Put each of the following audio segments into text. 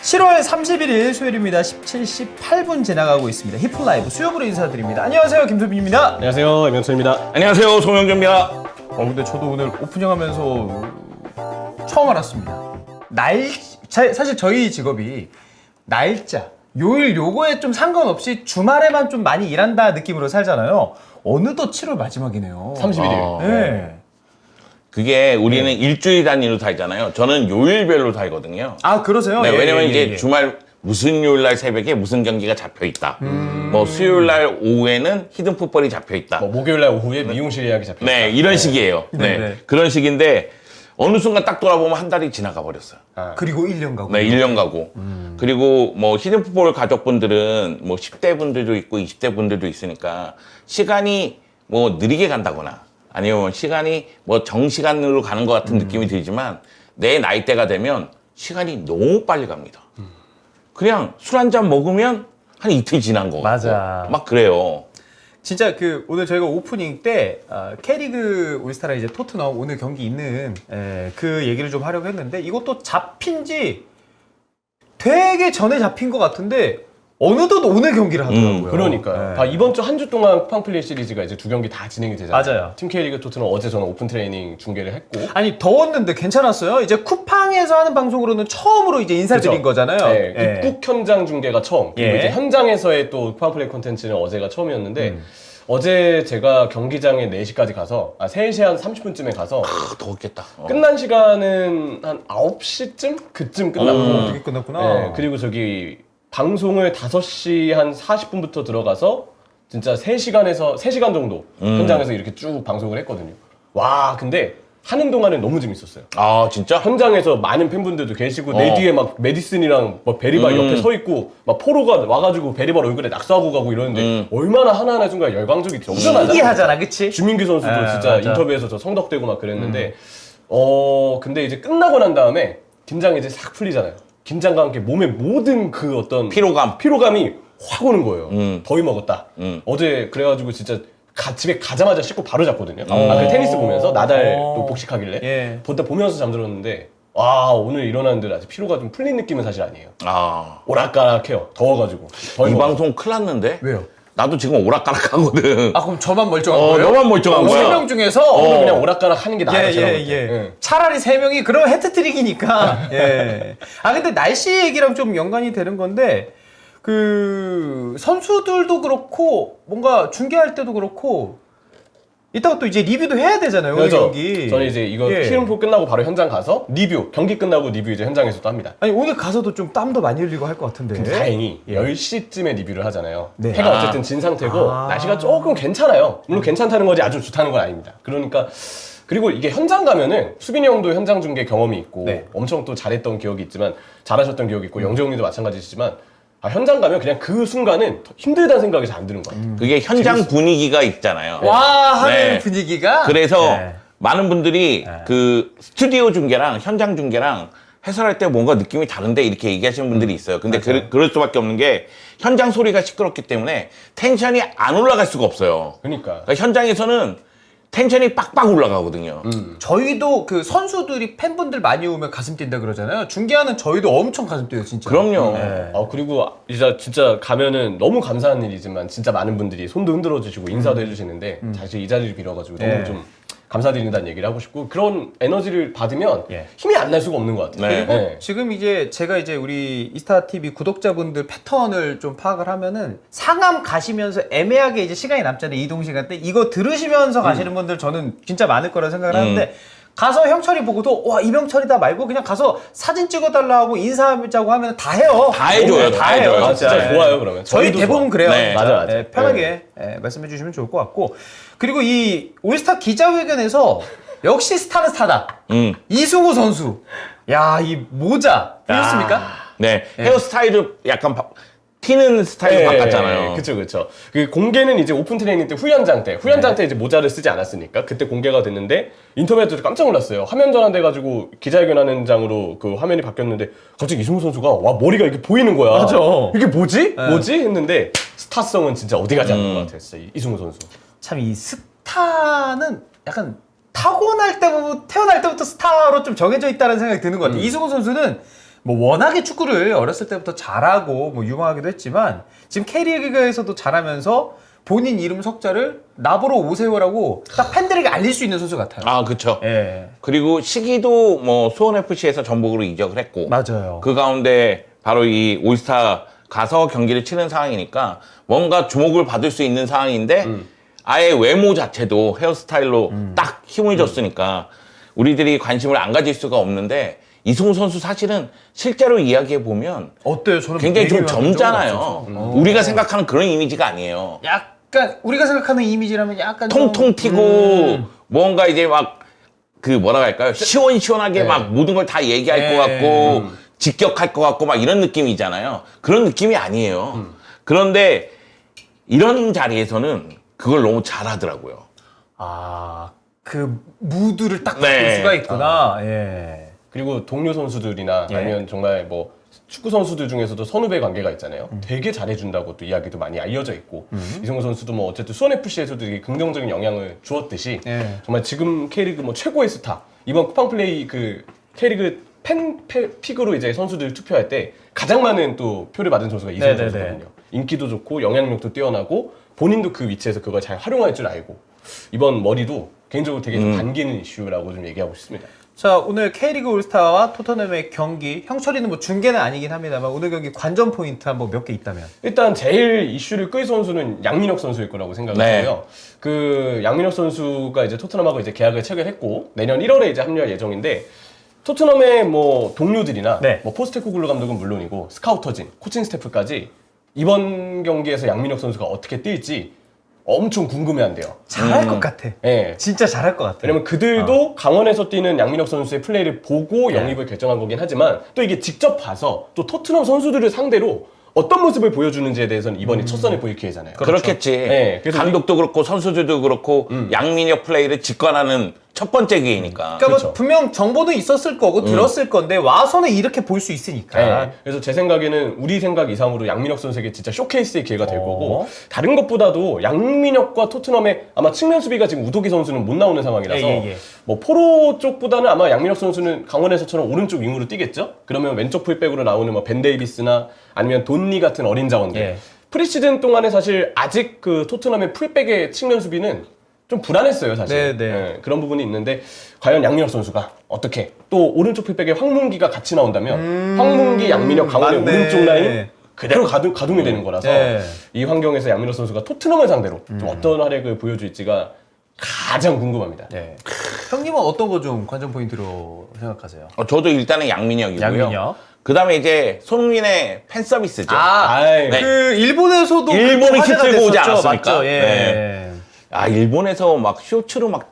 (7월 31일) 수요일입니다. 17시 8분 지나가고 있습니다. 히플라이브 수요부로 인사드립니다. 안녕하세요, 김소빈입니다. 안녕하세요, 임영철입니다. 안녕하세요, 송영규입니다. 근데 저도 오늘 오프닝 하면서 처음 알았습니다. 사실 저희 직업이 날짜, 요일 요거에 좀 상관없이 주말에만 좀 많이 일한다 느낌으로 살잖아요. 어느덧 7월 마지막이네요. 31일. 네. 그게 우리는 일주일 단위로 살잖아요. 저는 요일별로 살거든요. 아, 그러세요? 네, 예, 왜냐면 예, 이제 예. 주말 무슨 요일날 새벽에 무슨 경기가 잡혀 있다. 뭐 수요일날 오후에는 히든 풋볼이 잡혀 있다. 뭐 목요일날 오후에 미용실 예약이 잡혔다. 네, 이런 식이에요. 네, 네. 그런 식인데 어느 순간 딱 돌아보면 한 달이 지나가 버렸어요. 그리고 1년 가고. 네, 1년 가고. 그리고 뭐 히든 풋볼 가족분들은 뭐 10대 분들도 있고 20대 분들도 있으니까 시간이 뭐 느리게 간다거나 아니면 시간이 뭐 정시간으로 가는 것 같은 느낌이 들지만 내 나이대가 되면 시간이 너무 빨리 갑니다. 그냥 술 한 잔 먹으면 한 이틀 지난 거 같고 맞아. 막 그래요. 진짜 오늘 저희가 오프닝 때 K리그 올스타랑 이제 토트넘 오늘 경기 있는 그 얘기를 좀 하려고 했는데 이것도 잡힌 지 되게 전에 잡힌 것 같은데 어느덧 오늘 경기를 하더라고요. 그러니까요. 네. 다 이번 주 한 주 동안 쿠팡플레이 시리즈가 이제 2경기 다 진행이 되잖아요. 맞아요. 팀 K리그 토트넘 어제 저는 오픈 트레이닝 중계를 했고. 아니 더웠는데 괜찮았어요. 이제 쿠팡에서 하는 방송으로는 처음으로 이제 인사드린 그죠? 거잖아요. 네, 예. 입국 현장 중계가 처음. 그리고 예. 이제 현장에서의 또 쿠팡플레이 콘텐츠는 어제가 처음이었는데 어제 제가 경기장에 4시까지 가서 3시 한 30분쯤에 가서 더웠겠다. 끝난 시간은 한 9시쯤? 그쯤 끝났고 되게 끝났구나. 네, 그리고 저기 방송을 5시 한 40분부터 들어가서 진짜 3시간 정도 현장에서 이렇게 쭉 방송을 했거든요. 와, 근데 하는 동안은 너무 재밌었어요. 아, 진짜? 현장에서 많은 팬분들도 계시고 내 뒤에 막 메디슨이랑 뭐 베리발 옆에 서 있고 막 포로가 와가지고 베리발 얼굴에 낙서하고 가고 이러는데 얼마나 하나하나 순간 열광적이 넘쳐나잖아. 신기하잖아, 그치? 주민규 선수도 진짜 맞아. 인터뷰에서 저 성덕되고 막 그랬는데 근데 이제 끝나고 난 다음에 긴장이 이제 싹 풀리잖아요. 긴장과 함께 몸의 모든 그 어떤 피로감이 확 오는 거예요. 더위 먹었다. 어제 그래가지고 진짜 집에 가자마자 씻고 바로 잤거든요. 그 테니스 보면서 나달 또 복식하길래 예. 보면서 잠들었는데 와, 오늘 일어났는데 아직 피로가 좀 풀린 느낌은 사실 아니에요. 아, 오락가락해요. 더워가지고. 이 방송 큰일 났는데? 왜요? 나도 지금 오락가락하거든. 아, 그럼 저만 멀쩡한 거예요? 너만 멀쩡한 거야. 3명 중에서 오늘 그냥 오락가락 하는 게 나아요. 제가 볼 때. 예. 차라리 3명이 그러면 해트트릭이니까. 예. 아, 근데 날씨 얘기랑 좀 연관이 되는 건데 그 선수들도 그렇고 뭔가 중계할 때도 그렇고 이따가 또 이제 리뷰도 해야 되잖아요. 오늘 그래서 경기. 저는 이제 이거 예. 키움프 끝나고 바로 현장 가서 경기 끝나고 리뷰 이제 현장에서도 합니다. 아니 오늘 가서도 좀 땀도 많이 흘리고 할 것 같은데. 근데 다행히 10시쯤에 리뷰를 하잖아요. 네. 해가 어쨌든 진 상태고 날씨가 조금 괜찮아요. 물론 괜찮다는 거지 아주 좋다는 건 아닙니다. 그러니까 그리고 이게 현장 가면은 수빈이 형도 현장 중계 경험이 있고 네. 엄청 또 잘했던 기억이 있지만 잘하셨던 기억이 있고 영재형님도 마찬가지시지만 현장 가면 그냥 그 순간은 힘들다는 생각이 잘 안 드는 것 같아요. 그게 현장 분위기가 있잖아요. 와 하는 네. 분위기가. 그래서 네. 많은 분들이 그 스튜디오 중계랑 현장 중계랑 해설할 때 뭔가 느낌이 다른데 이렇게 얘기하시는 분들이 있어요. 근데 그럴 수밖에 없는 게 현장 소리가 시끄럽기 때문에 텐션이 안 올라갈 수가 없어요. 그러니까 현장에서는 텐션이 빡빡 올라가거든요. 저희도 그 선수들이 팬분들 많이 오면 가슴 뛴다 그러잖아요. 중계하는 저희도 엄청 가슴 뛰어요, 진짜. 그럼요. 네. 그리고 진짜 가면은 너무 감사한 일이지만 진짜 많은 분들이 손도 흔들어 주시고 인사도 해주시는데 사실 이 자리를 빌어가지고 네. 너무 좀 감사드린다는 얘기를 하고 싶고 그런 에너지를 받으면 예. 힘이 안 날 수가 없는 것 같아요. 네. 그리고 지금 이제 제가 이제 우리 이스타TV 구독자분들 패턴을 좀 파악을 하면은 상암 가시면서 애매하게 이제 시간이 남잖아요. 이동 시간 때. 이거 들으시면서 가시는 분들 저는 진짜 많을 거라 생각을 하는데 가서 형철이 보고도 와, 이명철이다 말고 그냥 가서 사진 찍어달라 하고 인사하자고 하면 다 해요. 다 해줘요, 다 해요. 해줘요. 진짜 좋아요, 그러면. 저희 저희도 대부분 좋아. 그래요. 네. 맞아. 네, 편하게 말씀해 주시면 좋을 것 같고. 그리고 이 올스타 기자회견에서 역시 스타는 스타다. 이승우 선수. 야, 이 모자 보셨습니까? 네. 헤어스타일을 약간 튀는 스타일로 바꿨잖아요. 그쵸. 그 공개는 이제 오픈 트레이닝 때 후연장 때 이제 모자를 쓰지 않았으니까 그때 공개가 됐는데 인터뷰에도 깜짝 놀랐어요. 화면 전환돼가지고 기자회견하는 장으로 그 화면이 바뀌었는데 갑자기 이승우 선수가 와 머리가 이렇게 보이는 거야. 맞아. 이게 뭐지? 뭐지? 했는데 스타성은 진짜 어디 가지 않는 것 같아요. 진짜 이승우 선수. 참 이 스타는 약간 태어날 때부터 스타로 좀 정해져 있다는 생각이 드는 것 같아요. 이승우 선수는 뭐 워낙에 축구를 어렸을 때부터 잘하고 뭐 유망하기도 했지만 지금 K리그에서도 잘하면서 본인 이름 석자를 나보러 오세요라고 딱 팬들에게 알릴 수 있는 선수 같아요. 아, 그쵸. 예. 그리고 시기도 뭐 수원FC에서 전북으로 이적을 했고. 맞아요. 그 가운데 바로 이 올스타 가서 경기를 치는 상황이니까 뭔가 주목을 받을 수 있는 상황인데 아예 외모 자체도 헤어스타일로 딱 힘을 줬으니까 우리들이 관심을 안 가질 수가 없는데 이승우 선수 사실은 실제로 이야기해 보면 어때요? 저는 굉장히 좀 되게 젊잖아요. 우리가 생각하는 그런 이미지가 아니에요. 약간 우리가 생각하는 이미지라면 약간 통통 튀고 뭔가 이제 막 그 뭐라 할까요? 시원시원하게 네. 막 모든 걸 다 얘기할 네. 것 같고 직격할 것 같고 막 이런 느낌이잖아요. 그런 느낌이 아니에요. 그런데 이런 자리에서는 그걸 너무 잘하더라고요. 그 무드를 딱 바꿀 네. 수가 있구나. 예. 그리고 동료 선수들이나 예. 아니면 정말 뭐 축구 선수들 중에서도 선후배 관계가 있잖아요. 되게 잘해준다고 또 이야기도 많이 알려져 있고 이승우 선수도 뭐 어쨌든 수원 FC에서도 되게 긍정적인 영향을 주었듯이 예. 정말 지금 K리그 뭐 최고의 스타 이번 쿠팡 플레이 그 K리그 픽으로 이제 선수들 투표할 때 가장 많은 또 표를 받은 선수가 이승우 네네네. 선수거든요. 인기도 좋고 영향력도 뛰어나고 본인도 그 위치에서 그걸 잘 활용할 줄 알고 이번 머리도 개인적으로 되게 좀 반기는 이슈라고 좀 얘기하고 싶습니다. 자, 오늘 K리그 올스타와 토트넘의 경기, 형철이는 뭐 중계는 아니긴 합니다만 오늘 경기 관전 포인트 한번 몇 개 있다면? 일단 제일 이슈를 끌 선수는 양민혁 선수일 거라고 생각을 네. 해요. 그 양민혁 선수가 이제 토트넘하고 이제 계약을 체결했고 내년 1월에 이제 합류할 예정인데 토트넘의 뭐 동료들이나 네. 뭐 포스테코글루 감독은 물론이고 스카우터진, 코칭 스태프까지 이번 경기에서 양민혁 선수가 어떻게 뛸지 엄청 궁금해한대요. 잘할 것 같아. 예. 진짜 잘할 것 같아. 왜냐면 그들도 강원에서 뛰는 양민혁 선수의 플레이를 보고 영입을 결정한 거긴 하지만 또 이게 직접 봐서 또 토트넘 선수들을 상대로 어떤 모습을 보여주는지에 대해서는 이번이 첫 선을 보일 기회잖아요. 그렇겠지. 네, 그래서 감독도 그렇고 선수들도 그렇고 양민혁 플레이를 직관하는 첫 번째 기회니까. 그러니까 그렇죠. 뭐 분명 정보도 있었을 거고 들었을 건데 와서는 이렇게 볼 수 있으니까. 네. 그래서 제 생각에는 우리 생각 이상으로 양민혁 선수에게 진짜 쇼케이스의 기회가 될 거고 다른 것보다도 양민혁과 토트넘의 아마 측면 수비가 지금 우도기 선수는 못 나오는 상황이라서 예. 뭐 포로 쪽보다는 아마 양민혁 선수는 강원에서처럼 오른쪽 윙으로 뛰겠죠? 그러면 왼쪽 풀백으로 나오는 뭐 벤 데이비스나 아니면 돈니 같은 어린 자원들 예. 프리시즌 동안에 사실 아직 그 토트넘의 풀백의 측면 수비는 좀 불안했어요, 사실. 네. 예, 그런 부분이 있는데 과연 양민혁 선수가 어떻게 또 오른쪽 풀백에 황문기가 같이 나온다면 황문기, 양민혁, 강원의 맞네. 오른쪽 라인 그대로 가동이 되는 거라서 네. 이 환경에서 양민혁 선수가 토트넘을 상대로 좀 어떤 활약을 보여줄지가 가장 궁금합니다. 네. 형님은 어떤 거 좀 관전 포인트로 생각하세요? 저도 일단은 양민혁이고요. 양민혁. 그 다음에 이제 손흥민의 팬 서비스죠. 아이, 네. 그 일본에서도 일본이 화제가 힘들고 오지 됐었죠. 않았습니까? 맞죠? 예. 네. 일본에서 막 쇼츠로 막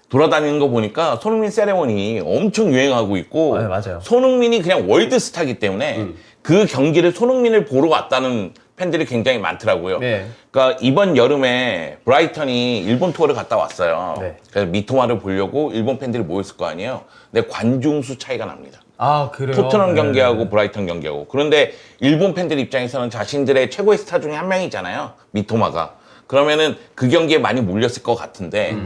돌아다니는 거 보니까 손흥민 세레모니 엄청 유행하고 있고 네, 맞아요. 손흥민이 그냥 월드스타기 때문에 그 경기를 손흥민을 보러 왔다는 팬들이 굉장히 많더라고요. 네. 그러니까 이번 여름에 브라이턴이 일본 투어를 갔다 왔어요. 네. 그래서 미토마를 보려고 일본 팬들이 모였을 거 아니에요. 근데 관중수 차이가 납니다. 아, 그래요? 토트넘 네. 경기하고 브라이턴 경기하고. 그런데 일본 팬들 입장에서는 자신들의 최고의 스타 중에 한 명이잖아요. 미토마가. 그러면은 그 경기에 많이 몰렸을 것 같은데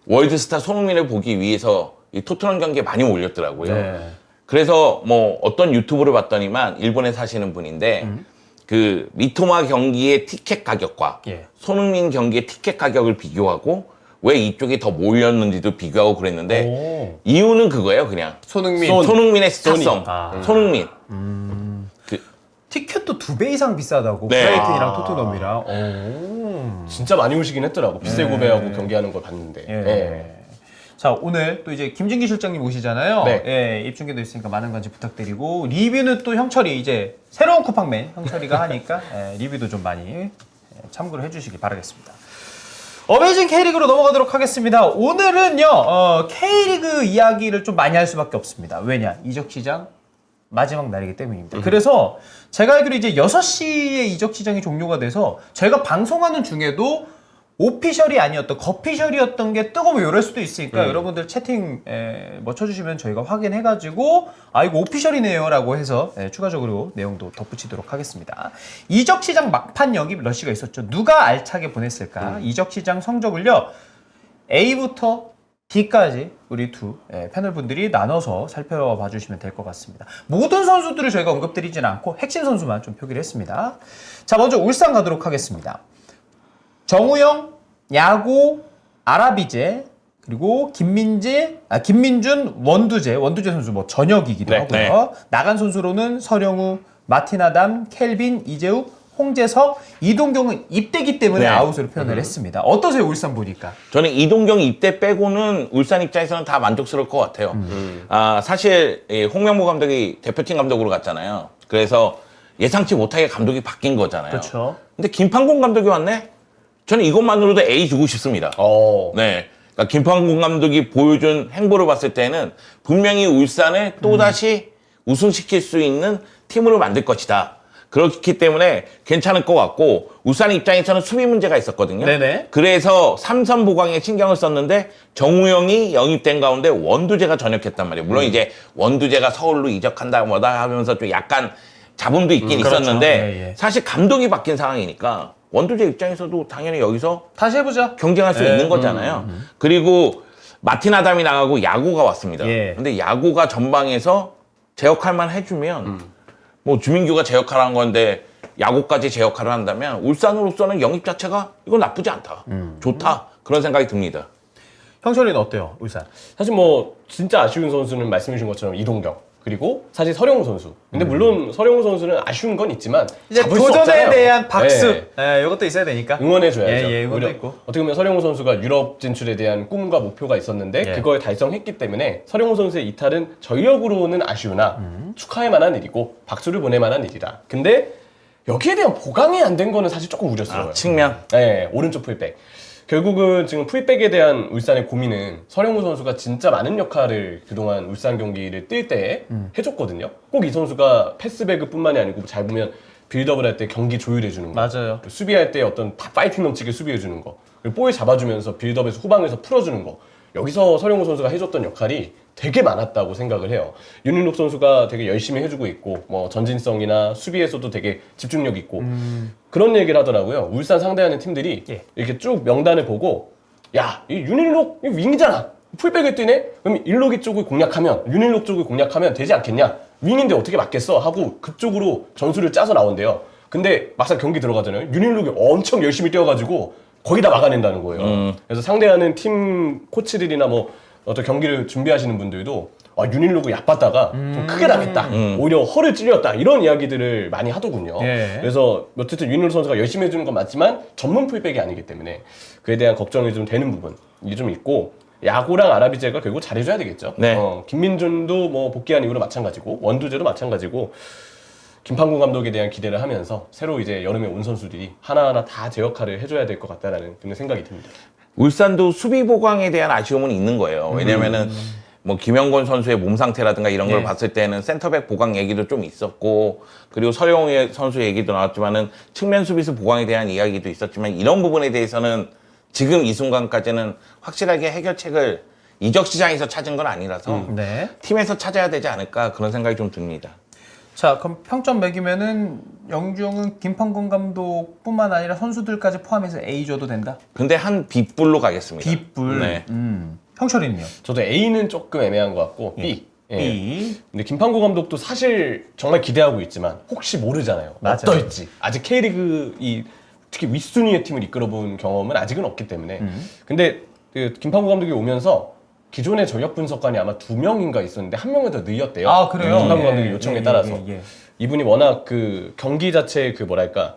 월드스타 손흥민을 보기 위해서 이 토트넘 경기에 많이 몰렸더라고요. 네. 그래서 뭐 어떤 유튜브를 봤더니만 일본에 사시는 분인데 그 미토마 경기의 티켓 가격과 예. 손흥민 경기의 티켓 가격을 비교하고 왜 이쪽이 더 몰렸는지도 비교하고 그랬는데 오. 이유는 그거예요, 그냥. 손흥민. 손흥민의 스타성. 아. 손흥민. 티켓도 2배 이상 비싸다고. 네. 브라이튼이랑 토트넘이랑. 오. 진짜 많이 오시긴 했더라고. 비세고 배하고 경기하는 걸 봤는데. 예. 예. 자, 오늘 또 이제 김진기 실장님 오시잖아요. 네. 예, 입중계도 있으니까 많은 관심 부탁드리고 리뷰는 또 형철이 이제 새로운 쿠팡맨 형철이가 하니까 리뷰도 좀 많이 참고를 해주시기 바라겠습니다. 어메이징 K리그로 넘어가도록 하겠습니다. 오늘은요 K리그 이야기를 좀 많이 할 수밖에 없습니다. 왜냐? 이적 시장 마지막 날이기 때문입니다. 그래서 제가 알기로 이제 6시에 이적 시장이 종료가 돼서 제가 방송하는 중에도 오피셜이 아니었던 거피셜이었던 게 뜨고 뭐 이럴 수도 있으니까 여러분들 채팅 뭐 쳐주시면 저희가 확인해가지고 이거 오피셜이네요 라고 해서 추가적으로 내용도 덧붙이도록 하겠습니다. 이적 시장 막판 영입 러시가 있었죠. 누가 알차게 보냈을까? 이적 시장 성적을요 A부터 D까지 우리 두 패널분들이 나눠서 살펴봐 주시면 될 것 같습니다. 모든 선수들을 저희가 언급드리지는 않고 핵심 선수만 좀 표기를 했습니다. 자, 먼저 울산 가도록 하겠습니다. 정우영, 야구, 아라비제, 그리고 김민준, 원두재 선수 뭐 전역이기도 네, 하고요. 나간 선수로는 서령우, 마틴아담, 켈빈, 이재욱, 홍재석, 이동경은 입대기 때문에 네. 아웃으로 표현을 했습니다. 어떠세요, 울산 보니까? 저는 이동경 입대 빼고는 울산 입장에서는 다 만족스러울 것 같아요. 사실 홍명보 감독이 대표팀 감독으로 갔잖아요. 그래서 예상치 못하게 감독이 바뀐 거잖아요. 그렇죠. 근데 김판곤 감독이 왔네? 저는 이것만으로도 A 주고 싶습니다. 네. 그러니까 김판곤 감독이 보여준 행보를 봤을 때는 분명히 울산을 또다시 우승시킬 수 있는 팀으로 만들 것이다. 그렇기 때문에 괜찮을 것 같고, 울산 입장에서는 수비 문제가 있었거든요. 네네. 그래서 삼선 보강에 신경을 썼는데 정우영이 영입된 가운데 원두재가 전역했단 말이에요. 물론 이제 원두재가 서울로 이적한다 뭐다 하면서 좀 약간 잡음도 있긴 그렇죠. 있었는데 예, 예. 사실 감독이 바뀐 상황이니까 원두재 입장에서도 당연히 여기서 다시 해보자. 경쟁할 수 있는 거잖아요. 그리고 마틴 아담이 나가고 야구가 왔습니다. 예. 근데 야구가 전방에서 제 역할만 해주면 뭐 주민규가 제 역할을 한 건데 야구까지 제 역할을 한다면 울산으로서는 영입 자체가 이건 나쁘지 않다. 좋다. 그런 생각이 듭니다. 형철이는 어때요, 울산? 사실 뭐 진짜 아쉬운 선수는 말씀해 주신 것처럼 이동경, 그리고 사실 서령우 선수. 근데 물론 서령우 선수는 아쉬운 건 있지만 이제 잡을 수 도전에 없잖아요. 대한 박수. 네. 이것도 있어야 되니까. 응원해줘야죠. 예, 응원도 오히려 있고. 어떻게 보면 서령우 선수가 유럽 진출에 대한 꿈과 목표가 있었는데 예. 그걸 달성했기 때문에 서령우 선수의 이탈은 전력으로는 아쉬우나 축하할 만한 일이고 박수를 보낼 만한 일이다. 근데 여기에 대한 보강이 안 된 거는 사실 조금 우려스러워요. 측면. 네, 오른쪽 풀백. 결국은 지금 풀백에 대한 울산의 고민은 서령우 선수가 진짜 많은 역할을 그동안 울산 경기를 뛸 때 해줬거든요. 꼭 이 선수가 패스배그뿐만이 아니고 잘 보면 빌드업을 할 때 경기 조율해주는 거. 맞아요. 또 수비할 때 어떤 파이팅 넘치게 수비해주는 거. 그리고 볼 잡아주면서 빌드업에서 후방에서 풀어주는 거. 여기서 서령우 선수가 해줬던 역할이 되게 많았다고 생각을 해요. 윤인록 선수가 되게 열심히 해주고 있고, 뭐 전진성이나 수비에서도 되게 집중력 있고 그런 얘기를 하더라고요. 울산 상대하는 팀들이 예. 이렇게 쭉 명단을 보고, 야, 이 윤인록 이 윙이잖아. 풀백을 뛰네? 그럼 일록이 쪽을 공략하면, 윤인록 쪽을 공략하면 되지 않겠냐? 윙인데 어떻게 맞겠어? 하고 그쪽으로 전술을 짜서 나온대요. 근데 막상 경기 들어가잖아요. 윤인록이 엄청 열심히 뛰어가지고 거의 다 막아낸다는 거예요. 그래서 상대하는 팀 코치들이나 뭐 어떤 경기를 준비하시는 분들도 윤일로그 얕봤다가 좀 크게 당했다. 오히려 허를 찔렸다. 이런 이야기들을 많이 하더군요. 예. 그래서 어쨌든 윤일로 선수가 열심히 해주는 건 맞지만 전문 풀백이 아니기 때문에 그에 대한 걱정이 좀 되는 부분이 좀 있고, 야구랑 아라비제가 결국 잘해줘야 되겠죠. 네. 김민준도 뭐 복귀한 이후로 마찬가지고 원두재도 마찬가지고, 김판곤 감독에 대한 기대를 하면서 새로 이제 여름에 온 선수들이 하나하나 다 제 역할을 해줘야 될 것 같다라는 그런 생각이 듭니다. 울산도 수비 보강에 대한 아쉬움은 있는 거예요. 왜냐면은 뭐 김영권 선수의 몸 상태라든가 이런 걸 네. 봤을 때는 센터백 보강 얘기도 좀 있었고, 그리고 서령우 선수 얘기도 나왔지만은 측면 수비수 보강에 대한 이야기도 있었지만, 이런 부분에 대해서는 지금 이 순간까지는 확실하게 해결책을 이적 시장에서 찾은 건 아니라서 네. 팀에서 찾아야 되지 않을까, 그런 생각이 좀 듭니다. 자, 그럼 평점 매기면은 영주형은 김판곤 감독뿐만 아니라 선수들까지 포함해서 A 줘도 된다? 근데 한 B뿔로 가겠습니다. B뿔. 네. 형철이는요? 저도 A는 조금 애매한 것 같고 B. 예. B. 근데 김판곤 감독도 사실 정말 기대하고 있지만 혹시 모르잖아요. 맞아요. 어떨지. 아직 K리그 특히 윗순위의 팀을 이끌어본 경험은 아직은 없기 때문에. 근데 그 김판곤 감독이 오면서 기존의 전력 분석관이 아마 2명인가 있었는데 1명을 더 늘렸대요. 아, 그래요? 김판곤 예, 감독의 요청에 예, 따라서. 예, 예. 이분이 워낙 그 경기 자체의 그 뭐랄까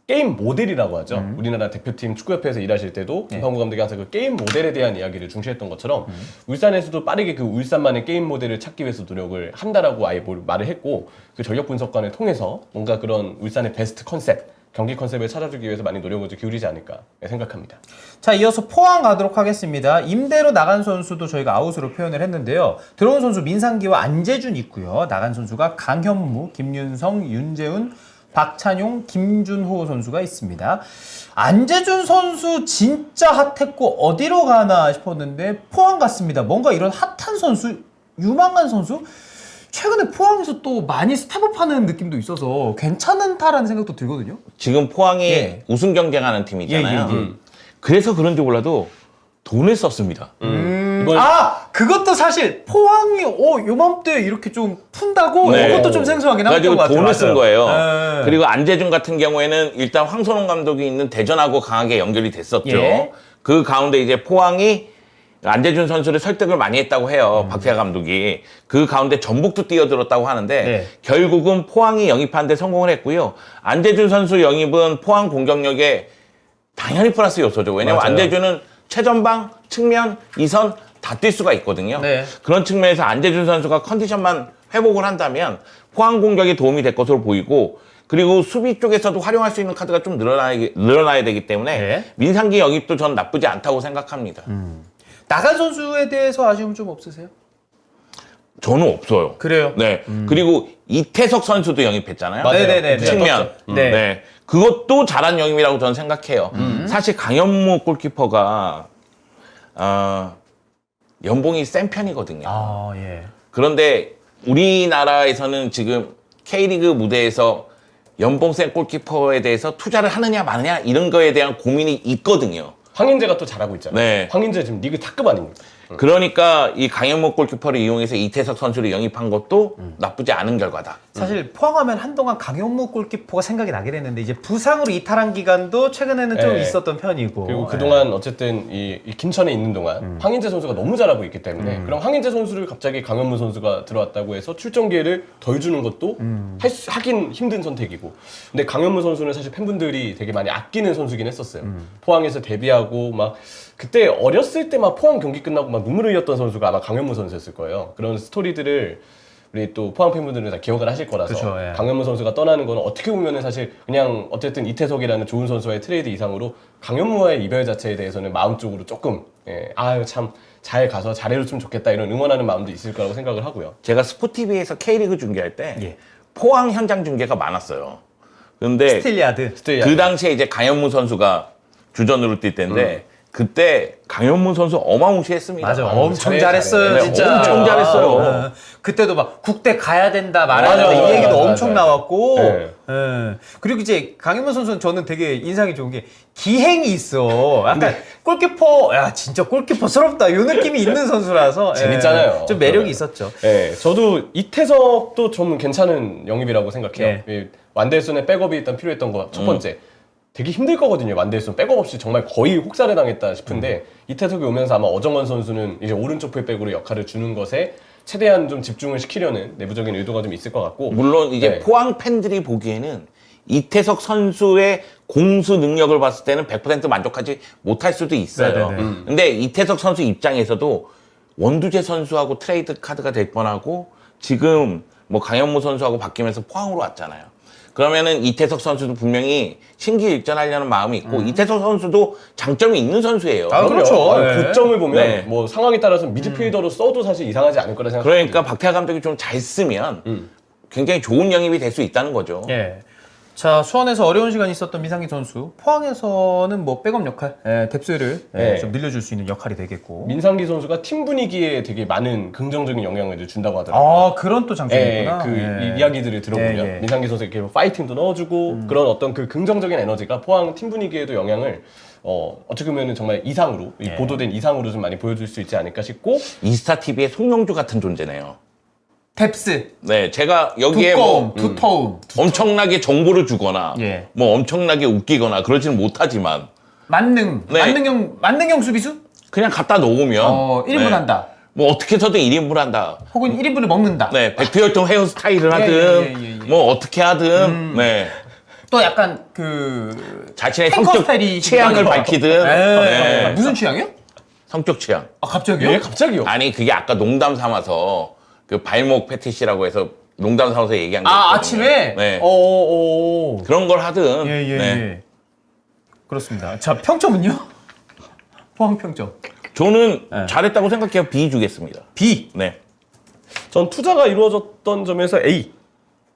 게임 모델이라고 하죠. 우리나라 대표팀 축구협회에서 일하실 때도 김판곤 감독이 항상 그 게임 모델에 대한 이야기를 중시했던 것처럼 울산에서도 빠르게 그 울산만의 게임 모델을 찾기 위해서 노력을 한다라고 아예 말을 했고, 그 전력 분석관을 통해서 뭔가 그런 울산의 베스트 컨셉, 경기 컨셉을 찾아주기 위해서 많이 노력을 기울이지 않을까 생각합니다. 자, 이어서 포항 가도록 하겠습니다. 임대로 나간 선수도 저희가 아웃으로 표현을 했는데요. 들어온 선수 민상기와 안재준 있고요. 나간 선수가 강현무, 김윤성, 윤재훈, 박찬용, 김준호 선수가 있습니다. 안재준 선수 진짜 핫했고 어디로 가나 싶었는데 포항 갔습니다. 뭔가 이런 핫한 선수, 유망한 선수? 최근에 포항에서 또 많이 스텝업하는 느낌도 있어서 괜찮다라는 생각도 들거든요. 지금 포항이 예. 우승 경쟁하는 팀이잖아요. 예, 예, 예. 그래서 그런지 몰라도 돈을 썼습니다. 그것도 사실 포항이 요맘때 이렇게 좀 푼다고 네. 그것도 좀 생소하긴 한것 그래가지고 같아요. 돈을 쓴 맞아요. 거예요. 네. 그리고 안재준 같은 경우에는 일단 황선홍 감독이 있는 대전하고 강하게 연결이 됐었죠. 예. 그 가운데 이제 포항이 안재준 선수를 설득을 많이 했다고 해요. 박태하 감독이. 그 가운데 전북도 뛰어들었다고 하는데 네. 결국은 포항이 영입하는 데 성공을 했고요. 안재준 선수 영입은 포항 공격력에 당연히 플러스 요소죠. 왜냐면 맞아요. 안재준은 최전방, 측면, 이선 다 뛸 수가 있거든요. 네. 그런 측면에서 안재준 선수가 컨디션만 회복을 한다면 포항 공격에 도움이 될 것으로 보이고 그리고 수비 쪽에서도 활용할 수 있는 카드가 좀 늘어나야 되기 때문에 네. 민상기 영입도 전 나쁘지 않다고 생각합니다. 나간 선수에 대해서 아쉬움 좀 없으세요? 저는 없어요. 그래요? 네. 그리고 이태석 선수도 영입했잖아요. 맞아요. 네네네. 측면. 네. 네. 그것도 잘한 영입이라고 저는 생각해요. 사실 강현무 골키퍼가 연봉이 센 편이거든요. 아, 예. 그런데 우리나라에서는 지금 K리그 무대에서 연봉 센 골키퍼에 대해서 투자를 하느냐 마느냐 이런 거에 대한 고민이 있거든요. 황인재가 또 잘하고 있잖아요. 네. 황인재 지금 리그 탑급 아닙니까? 그러니까 이 강현목 골키퍼를 이용해서 이태석 선수를 영입한 것도 나쁘지 않은 결과다. 사실 포항하면 한동안 강현무 골키퍼가 생각이 나긴 했는데 이제 부상으로 이탈한 기간도 최근에는 좀 네. 있었던 편이고 그리고 그동안 어쨌든 이 김천에 있는 동안 황인재 선수가 너무 잘하고 있기 때문에 그럼 황인재 선수를 갑자기 강현무 선수가 들어왔다고 해서 출전 기회를 덜 주는 것도 하긴 힘든 선택이고 근데 강현무 선수는 사실 팬분들이 되게 많이 아끼는 선수긴 했었어요. 포항에서 데뷔하고 막 그때 어렸을 때 막 포항 경기 끝나고 막 눈물을 흘렸던 선수가 아마 강현무 선수였을 거예요. 그런 스토리들을 우리 또 포항 팬분들은 다 기억을 하실 거라서 그쵸, 예. 강현무 선수가 떠나는 건 어떻게 보면은 사실 그냥 어쨌든 이태석이라는 좋은 선수와의 트레이드 이상으로 강현무와의 이별 자체에 대해서는 마음적으로 조금 아유 참 잘 가서 잘해줬으면 좋겠다 이런 응원하는 마음도 있을 거라고 생각을 하고요. 제가 스포티비에서 K리그 중계할 때 예. 포항 현장 중계가 많았어요. 근데 스틸리아드. 그 당시에 이제 강현무 선수가 주전으로 뛸 때인데 그때 강현무 선수 어마무시했습니다. 맞아, 아, 엄청 잘해, 잘했어요, 잘해. 진짜. 엄청 잘했어요. 그때도 막 국대 가야 된다, 말아야 맞아, 된다 이 얘기도 맞아, 엄청 맞아. 나왔고. 네. 예. 그리고 이제 강현무 선수는 저는 되게 인상이 좋은 게 기행이 있어. 약간 골키퍼, 야 진짜 골키퍼스럽다 이 느낌이 있는 선수라서 재밌잖아요. 좀 매력이 그러면. 있었죠. 네, 저도 이태석도 좀 괜찮은 영입이라고 생각해요. 완델손의 백업이 일단 필요했던 거 첫 번째. 되게 힘들 거거든요. 완델손 백업 없이 정말 거의 혹사를 당했다 싶은데 이태석이 오면서 아마 어정원 선수는 이제 오른쪽 풀백으로 역할을 주는 것에 최대한 좀 집중을 시키려는 내부적인 의도가 좀 있을 것 같고 물론 이제 네. 포항 팬들이 보기에는 이태석 선수의 공수 능력을 봤을 때는 100% 만족하지 못할 수도 있어요. 네네네. 근데 이태석 선수 입장에서도 원두재 선수하고 트레이드 카드가 될 뻔하고 지금 뭐 강현무 선수하고 바뀌면서 포항으로 왔잖아요. 그러면은 이태석 선수도 분명히 신기일전하려는 마음이 있고 이태석 선수도 장점이 있는 선수예요. 아, 그렇죠. 아니, 네. 고점을 보면 네. 뭐 상황에 따라서 미드필더로 써도 사실 이상하지 않을 거라 생각합니다. 그러니까 박태하 감독이 좀 잘 쓰면 굉장히 좋은 영입이 될 수 있다는 거죠. 예. 자, 수원에서 어려운 시간이 있었던 민상기 선수. 포항에서는 뭐 백업 역할, 뎁스를 네. 좀 늘려줄 수 있는 역할이 되겠고. 민상기 선수가 팀 분위기에 되게 많은 긍정적인 영향을 준다고 하더라고요. 아, 그런 또 장점이 있구나. 그 이야기들을 들어보면 예, 예. 민상기 선수에게 뭐 파이팅도 넣어주고 그런 어떤 그 긍정적인 에너지가 포항 팀 분위기에도 영향을 어떻게 보면 정말 이상으로 이 보도된 이상으로 좀 많이 보여줄 수 있지 않을까 싶고 이스타 TV의 송영주 같은 존재네요. 뎁스, 네, 제가 여기에 두꺼움, 뭐 두터움, 엄청나게 정보를 주거나 예. 뭐 엄청나게 웃기거나 그러지는 못하지만 만능, 네. 만능형 수비수? 그냥 갖다 놓으면 1인분 한다. 뭐 어떻게 해서든 1인분 한다. 혹은 1인분을 먹는다. 네, 백두혈통 헤어스타일을 하든 예. 뭐 어떻게 하든 네. 또 약간 그 자신의 탱커 성적 스타일이 취향을 밝히든 네. 무슨 취향이요? 성적 취향. 아, 갑자기요? 갑자기요. 아니 그게 아까 농담 삼아서 그 발목 패티시라고 해서 농담 삼아서 얘기한 게 있거든요. 아침에? 네. 오. 그런 걸 하든 예. 네. 그렇습니다. 자, 평점은요? 포항 평점. 저는 네. 잘했다고 생각해요. B 주겠습니다. B. 네. 전 투자가 이루어졌던 점에서 A.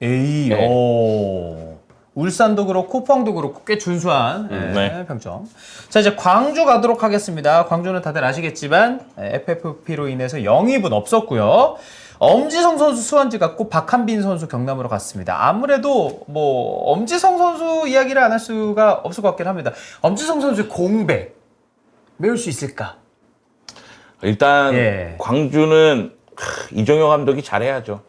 A. 네. 오. 울산도 그렇고 포항도 그렇고 꽤 준수한 네. 평점. 자, 이제 광주 가도록 하겠습니다. 광주는 다들 아시겠지만 FFP로 인해서 영입은 없었고요. 엄지성 선수 수원지 갔고 박한빈 선수 경남으로 갔습니다. 아무래도 뭐 엄지성 선수 이야기를 안 할 수가 없을 것 같긴 합니다. 엄지성 선수의 공백 메울 수 있을까? 일단 예. 광주는 이종효 감독이 잘해야죠.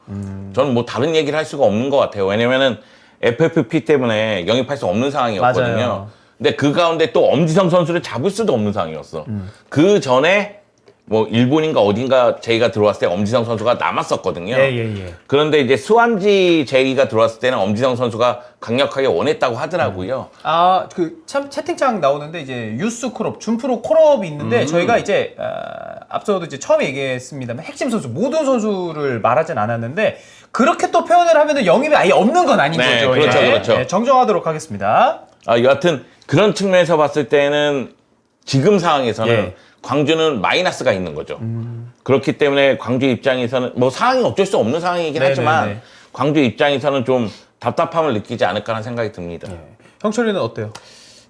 저는 뭐 다른 얘기를 할 수가 없는 것 같아요. 왜냐면은 FFP 때문에 영입할 수 없는 상황이었거든요. 맞아요. 근데 그 가운데 또 엄지성 선수를 잡을 수도 없는 상황이었어. 그 전에 뭐 일본인가 어딘가 제이가 들어왔을 때 엄지성 선수가 남았었거든요. 예. 그런데 이제 스완지 제이가 들어왔을 때는 엄지성 선수가 강력하게 원했다고 하더라고요. 아, 참 채팅창 나오는데 이제 유스 콜업, 준프로 콜업이 있는데 저희가 이제 앞서도 이제 처음 얘기했습니다만 핵심 선수 모든 선수를 말하진 않았는데 그렇게 또 표현을 하면은 영입이 아예 없는 건 아닌 네, 거죠. 그렇죠, 예. 그렇죠. 네, 정정하도록 하겠습니다. 여하튼 그런 측면에서 봤을 때는 지금 상황에서는 예. 광주는 마이너스가 있는 거죠. 그렇기 때문에 광주 입장에서는 뭐 상황이 어쩔 수 없는 상황이긴 네네네. 하지만 광주 입장에서는 좀 답답함을 느끼지 않을까라는 생각이 듭니다. 형철이는 어때요?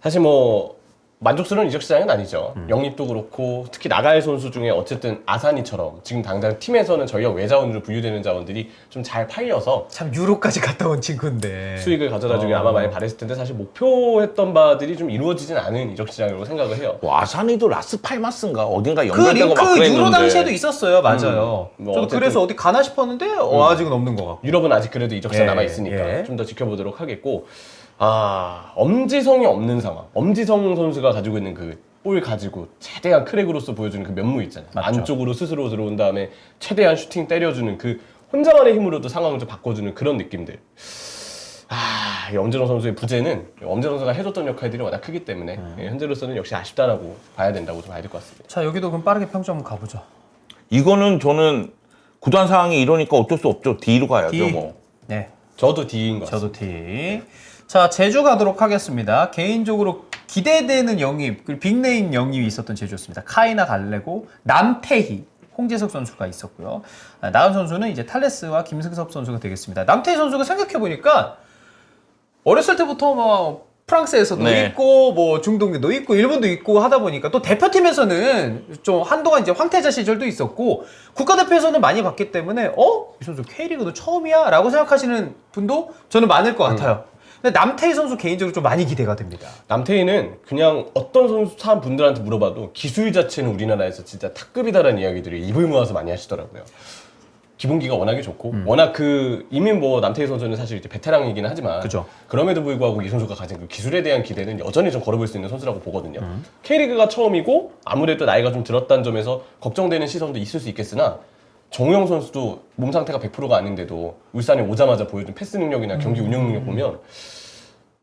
사실 뭐 만족스러운 이적 시장은 아니죠. 영입도 그렇고 특히 나갈 선수 중에 어쨌든 아사니처럼 지금 당장 팀에서는 전력 외자원으로 분류되는 자원들이 좀 잘 팔려서 참 유로까지 갔다 온 친구인데 수익을 가져다 주길 아마 많이 바랬을 텐데 사실 목표했던 바들이 좀 이루어지진 않은 이적 시장이라고 생각을 해요. 뭐 아사니도 라스 팔마스인가 어딘가 그 연결되고 막 링크 그랬는데 유로 당시에도 있었어요. 맞아요. 뭐 저도 어쨌든- 그래서 어디 가나 싶었는데 아직은 없는 것 같고. 유럽은 아직 그래도 이적 시장 예, 남아 있으니까 예. 좀 더 지켜보도록 하겠고, 엄지성이 없는 상황. 엄지성 선수가 가지고 있는 그 볼 가지고 최대한 크랙으로서 보여주는 그 면모 있잖아요. 맞죠. 안쪽으로 스스로 들어온 다음에 최대한 슈팅 때려주는 그 혼자만의 힘으로도 상황을 좀 바꿔주는 그런 느낌들. 이 엄지성 선수의 부재는 엄지성 선수가 해줬던 역할들이 워낙 크기 때문에 현재로서는 역시 아쉽다라고 봐야 된다고 좀 봐야 될 것 같습니다. 자, 여기도 그럼 빠르게 평점 한번 가보죠. 이거는 저는 구단 상황이 이러니까 어쩔 수 없죠. D로 가야죠. D. 뭐. 네, 저도 D인 것 같습니다. 저도 D. 자, 제주 가도록 하겠습니다. 개인적으로 기대되는 영입, 그리고 빅네임 영입이 있었던 제주였습니다. 카이나 갈레고, 남태희, 홍재석 선수가 있었고요. 나은 선수는 이제 탈레스와 김승섭 선수가 되겠습니다. 남태희 선수가 생각해보니까 어렸을 때부터 뭐 프랑스에서도 네. 있고 뭐 중동도 있고 일본도 있고 하다 보니까 또 대표팀에서는 좀 한동안 이제 황태자 시절도 있었고 국가대표에서는 많이 봤기 때문에 이 선수 K리그도 처음이야? 라고 생각하시는 분도 저는 많을 것 같아요. 근데 남태희 선수 개인적으로 좀 많이 기대가 됩니다. 남태희는 그냥 어떤 선수 사람분들한테 물어봐도 기술 자체는 우리나라에서 진짜 탑급이다라는 이야기들을 입을 모아서 많이 하시더라고요. 기본기가 워낙에 좋고 워낙 이미 뭐 남태희 선수는 사실 이제 베테랑이긴 하지만 그죠. 그럼에도 불구하고 이 선수가 가진 그 기술에 대한 기대는 여전히 좀 걸어볼 수 있는 선수라고 보거든요. K리그가 처음이고 아무래도 나이가 좀 들었다는 점에서 걱정되는 시선도 있을 수 있겠으나 정우영 선수도 몸 상태가 100%가 아닌데도 울산에 오자마자 보여준 패스 능력이나 경기 운영 능력 보면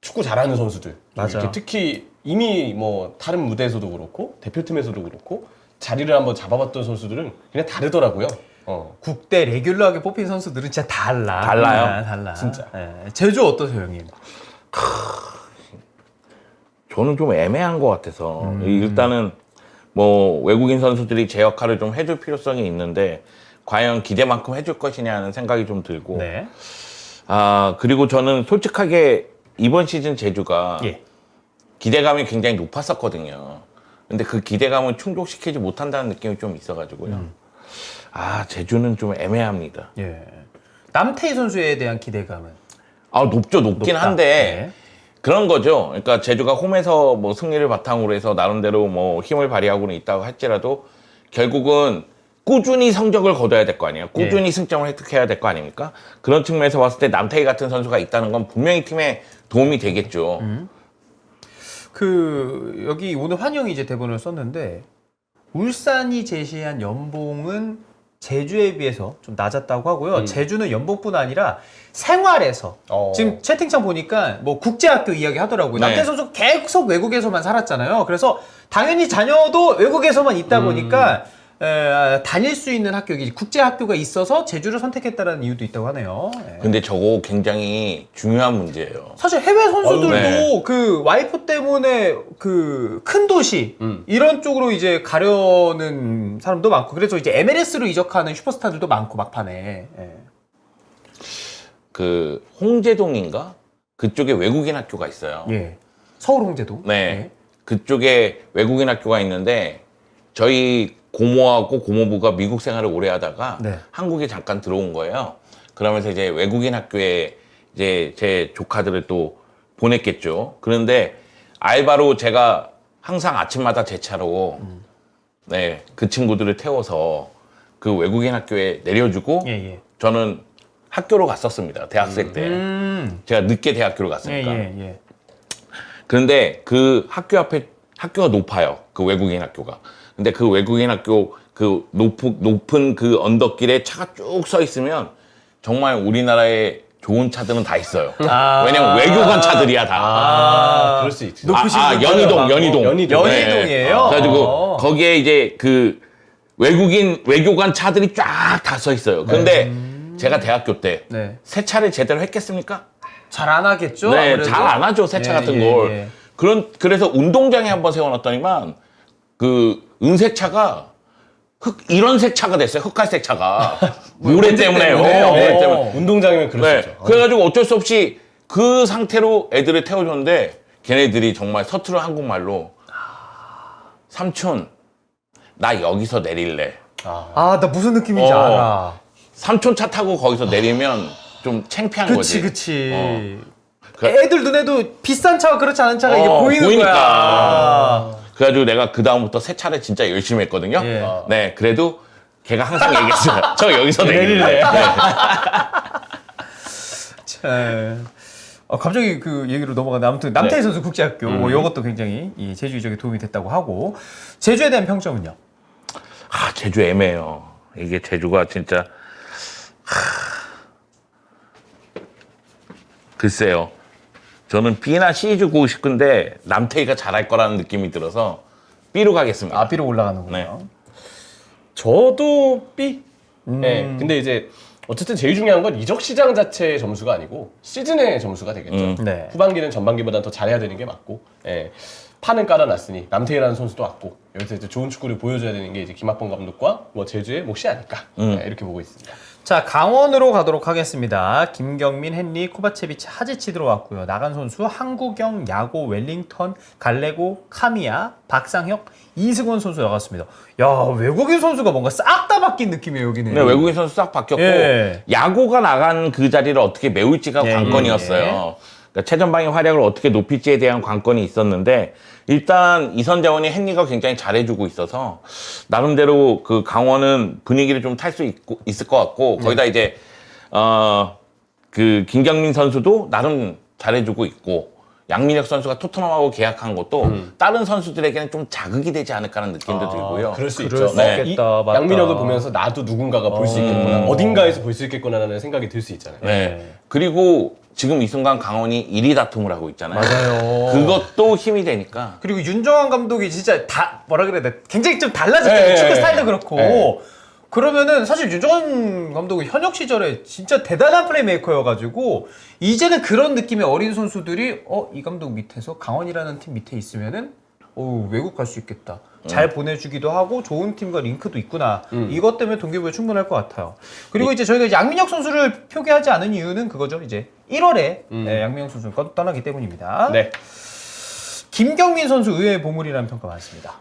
축구 잘하는 선수들 맞아요. 이렇게 특히 이미 뭐 다른 무대에서도 그렇고 대표팀에서도 그렇고 자리를 한번 잡아봤던 선수들은 그냥 다르더라고요. 국대 레귤러하게 뽑힌 선수들은 진짜 달라. 달라요? 달라. 진짜. 예. 제주 어떠세요, 형님? 저는 좀 애매한 것 같아서 일단은 뭐 외국인 선수들이 제 역할을 좀 해줄 필요성이 있는데 과연 기대만큼 해줄 것이냐는 생각이 좀 들고 네. 그리고 저는 솔직하게 이번 시즌 제주가 예. 기대감이 굉장히 높았었거든요. 근데 그 기대감을 충족시키지 못한다는 느낌이 좀 있어가지고요. 제주는 좀 애매합니다. 예. 남태희 선수에 대한 기대감은 높죠. 높긴 높다. 한데 네. 그런 거죠. 그러니까 제주가 홈에서 뭐 승리를 바탕으로 해서 나름대로 뭐 힘을 발휘하고는 있다고 할지라도 결국은 꾸준히 성적을 거둬야 될 거 아니에요. 꾸준히 승점을 획득해야 될 거 아닙니까? 그런 측면에서 봤을 때 남태희 같은 선수가 있다는 건 분명히 팀에 도움이 되겠죠. 여기 오늘 환영이 이제 대본을 썼는데 울산이 제시한 연봉은 제주에 비해서 좀 낮았다고 하고요. 제주는 연봉뿐 아니라 생활에서 지금 채팅창 보니까 뭐 국제학교 이야기 하더라고요. 네. 남태 선수 계속 외국에서만 살았잖아요. 그래서 당연히 자녀도 외국에서만 있다 보니까 다닐 수 있는 국제학교가 있어서 제주를 선택했다는 이유도 있다고 하네요. 예. 근데 저거 굉장히 중요한 문제예요. 사실 해외 선수들도 네. 그 와이프 때문에 그 큰 도시 이런 쪽으로 이제 가려는 사람도 많고 그래서 이제 MLS로 이적하는 슈퍼스타들도 많고 막판에. 예. 그 홍제동인가? 그쪽에 외국인 학교가 있어요. 예. 서울 홍제도. 네. 그쪽에 외국인 학교가 있는데 저희 고모하고 고모부가 미국 생활을 오래 하다가 네. 한국에 잠깐 들어온 거예요. 그러면서 이제 외국인 학교에 이제 제 조카들을 또 보냈겠죠. 그런데 알바로 제가 항상 아침마다 제 차로 네, 그 친구들을 태워서 그 외국인 학교에 내려주고 예. 저는 학교로 갔었습니다. 대학생 때. 제가 늦게 대학교로 갔으니까. 예. 그런데 그 학교 앞에 학교가 높아요. 그 외국인 학교가. 근데 그 외국인 학교 그 높은 그 언덕길에 차가 쭉 서 있으면 정말 우리나라에 좋은 차들은 다 있어요. 왜냐면 외교관 차들이야 다. 그럴 수 있지. 연희동. 연희동이에요? 그래가지고 거기에 이제 그 외교관 차들이 쫙 다 서 있어요. 근데 제가 대학교 때 네. 세차를 제대로 했겠습니까? 잘 안 하겠죠? 네, 아무래도? 잘 안 하죠, 세차 예, 같은 예, 걸. 예. 그래서 운동장에 한번 세워놨더니만 그 은색차가 이런 색차가 됐어요. 흑갈색 차가. 모래 때문에요. 모래 때문에. 운동장이면 그럴 수 네. 있죠. 그래가지고 어쩔 수 없이 그 상태로 애들을 태워줬는데 걔네들이 정말 서투른 한국말로 삼촌, 나 여기서 내릴래. 나 무슨 느낌인지 알아. 삼촌 차 타고 거기서 내리면 좀 창피한 거지. 그치. 그- 애들 눈에도 비싼 차와 그렇지 않은 차가 이게 보이는 보이니까. 거야. 그래가지고 내가 그 다음부터 세차를 진짜 열심히 했거든요. 예. 네, 그래도 걔가 항상 얘기했어요. 저 여기서 내릴래. 네. 참. 갑자기 그 얘기로 넘어가는데 아무튼 남태희 선수 국제학교 이것도 굉장히 이 제주 이적에 도움이 됐다고 하고 제주에 대한 평점은요? 제주 애매해요. 이게 제주가 진짜 글쎄요. 저는 B나 C 주고 싶은데 남태희가 잘할 거라는 느낌이 들어서 B로 가겠습니다. B로 올라가는군요. 네. 저도 B. 네. 근데 이제 어쨌든 제일 중요한 건 이적 시장 자체의 점수가 아니고 시즌의 점수가 되겠죠. 네. 후반기는 전반기보다 더 잘해야 되는 게 맞고, 예. 판은 깔아놨으니 남태희라는 선수도 왔고 여기서 이제 좋은 축구를 보여줘야 되는 게 이제 김학범 감독과 뭐 제주의 몫이 아닐까 예, 이렇게 보고 있습니다. 자, 강원으로 가도록 하겠습니다. 김경민, 헨리, 코바체비치, 하지치 들어왔고요. 나간 선수 한국영, 야고, 웰링턴, 갈레고, 카미야, 박상혁, 이승원 선수 나갔습니다. 야, 외국인 선수가 뭔가 싹 다 바뀐 느낌이에요, 여기는. 네, 외국인 선수 싹 바뀌었고 예. 야고가 나간 그 자리를 어떻게 메울지가 예, 관건이었어요. 그러니까 최전방의 활약을 어떻게 높일지에 대한 관건이 있었는데 일단 이선재원이 헨리가 굉장히 잘해주고 있어서 나름대로 그 강원은 분위기를 좀 탈 수 있을 것 같고 거기다 이제 그 김경민 선수도 나름 잘해주고 있고 양민혁 선수가 토트넘하고 계약한 것도 다른 선수들에게는 좀 자극이 되지 않을까라는 느낌도 들고요. 그럴 수 그럴 있죠. 수 네. 있겠다. 맞다. 양민혁을 보면서 나도 누군가가 볼 수 있겠구나, 어딘가에서 볼 수 있겠구나라는 생각이 들 수 있잖아요. 네. 그리고 지금 이 순간 강원이 1위 다툼을 하고 있잖아요. 맞아요. 그것도 힘이 되니까. 그리고 윤정환 감독이 진짜 뭐라 그래야 돼? 굉장히 좀 달라졌잖아요. 네, 축구 네, 스타일도 네. 그렇고. 네. 그러면은 사실 윤정환 감독은 현역 시절에 진짜 대단한 플레이메이커여가지고 이제는 그런 느낌의 어린 선수들이 이 감독 밑에서 강원이라는 팀 밑에 있으면은 외국 갈 수 있겠다. 잘 보내주기도 하고 좋은 팀과 링크도 있구나. 이것 때문에 동기부여 충분할 것 같아요. 그리고 이제 저희가 양민혁 선수를 표기하지 않은 이유는 그거죠. 이제 1월에 양민혁 선수가 떠나기 때문입니다. 네. 김경민 선수 의외의 보물이라는 평가 많습니다.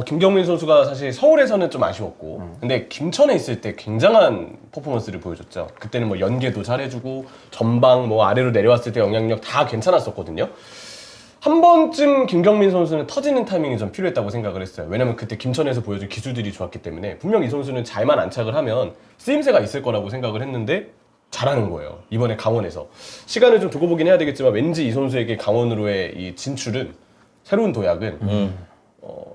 김경민 선수가 사실 서울에서는 좀 아쉬웠고, 근데 김천에 있을 때 굉장한 퍼포먼스를 보여줬죠. 그때는 뭐 연계도 잘해주고, 전방 뭐 아래로 내려왔을 때 영향력 다 괜찮았었거든요. 한 번쯤 김경민 선수는 터지는 타이밍이 좀 필요했다고 생각을 했어요. 왜냐면 그때 김천에서 보여준 기술들이 좋았기 때문에 분명 이 선수는 잘만 안착을 하면 쓰임새가 있을 거라고 생각을 했는데 잘하는 거예요. 이번에 강원에서. 시간을 좀 두고 보긴 해야 되겠지만 왠지 이 선수에게 강원으로의 이 진출은, 새로운 도약은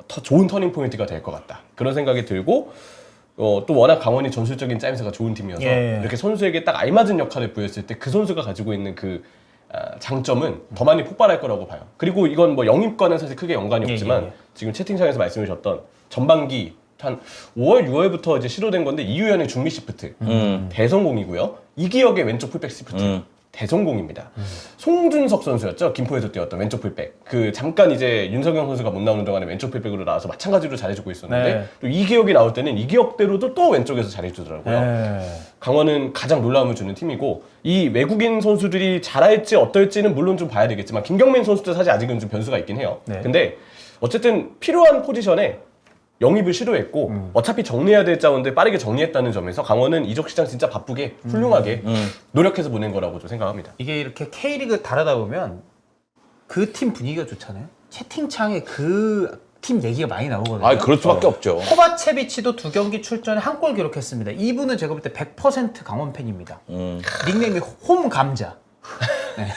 더 좋은 터닝 포인트가 될 것 같다. 그런 생각이 들고 또 워낙 강원이 전술적인 짜임새가 좋은 팀이어서 이렇게 선수에게 딱 알맞은 역할을 보였을 때 그 선수가 가지고 있는 그 장점은 더 많이 폭발할 거라고 봐요. 그리고 이건 뭐 영입과는 사실 크게 연관이 없지만 지금 채팅창에서 말씀해 주셨던 전반기 한 5월, 6월부터 이제 시도된 건데 이유연의 중미 시프트 대성공이고요. 이기혁의 왼쪽 풀백 시프트 대성공입니다. 송준석 선수였죠. 김포에서 뛰었던 왼쪽 풀백. 그 잠깐 이제 윤석영 선수가 못 나오는 동안에 왼쪽 풀백으로 나와서 마찬가지로 잘해주고 있었는데 네. 또 이기혁이 나올 때는 이기혁대로도 또 왼쪽에서 잘해주더라고요. 강원은 가장 놀라움을 주는 팀이고 이 외국인 선수들이 잘할지 어떨지는 물론 좀 봐야 되겠지만 김경민 선수도 사실 아직은 좀 변수가 있긴 해요. 네. 근데 어쨌든 필요한 포지션에 영입을 시도했고 어차피 정리해야 될 자원들 빠르게 정리했다는 점에서 강원은 이적 시장 진짜 바쁘게 훌륭하게 노력해서 보낸 거라고 좀 생각합니다. 이게 이렇게 K리그 다르다 보면 그 팀 분위기가 좋잖아요. 채팅창에 그 팀 얘기가 많이 나오거든요. 아, 그럴 수밖에 없죠. 코바체비치도 2경기 출전에 한 골 기록했습니다. 이분은 제가 볼 때 100% 강원 팬입니다. 닉네임이 홈 감자. 네.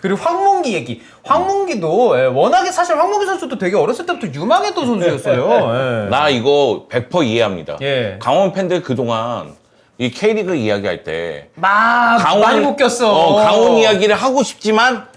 그리고 황문기 얘기. 황문기도 워낙에 사실 황문기 선수도 되게 어렸을 때부터 유망했던 선수였어요. 예. 나 이거 100% 이해합니다. 예. 강원 팬들 그동안 이 K리그 이야기할 때 많이 못 꼈어. 강원 이야기를 하고 싶지만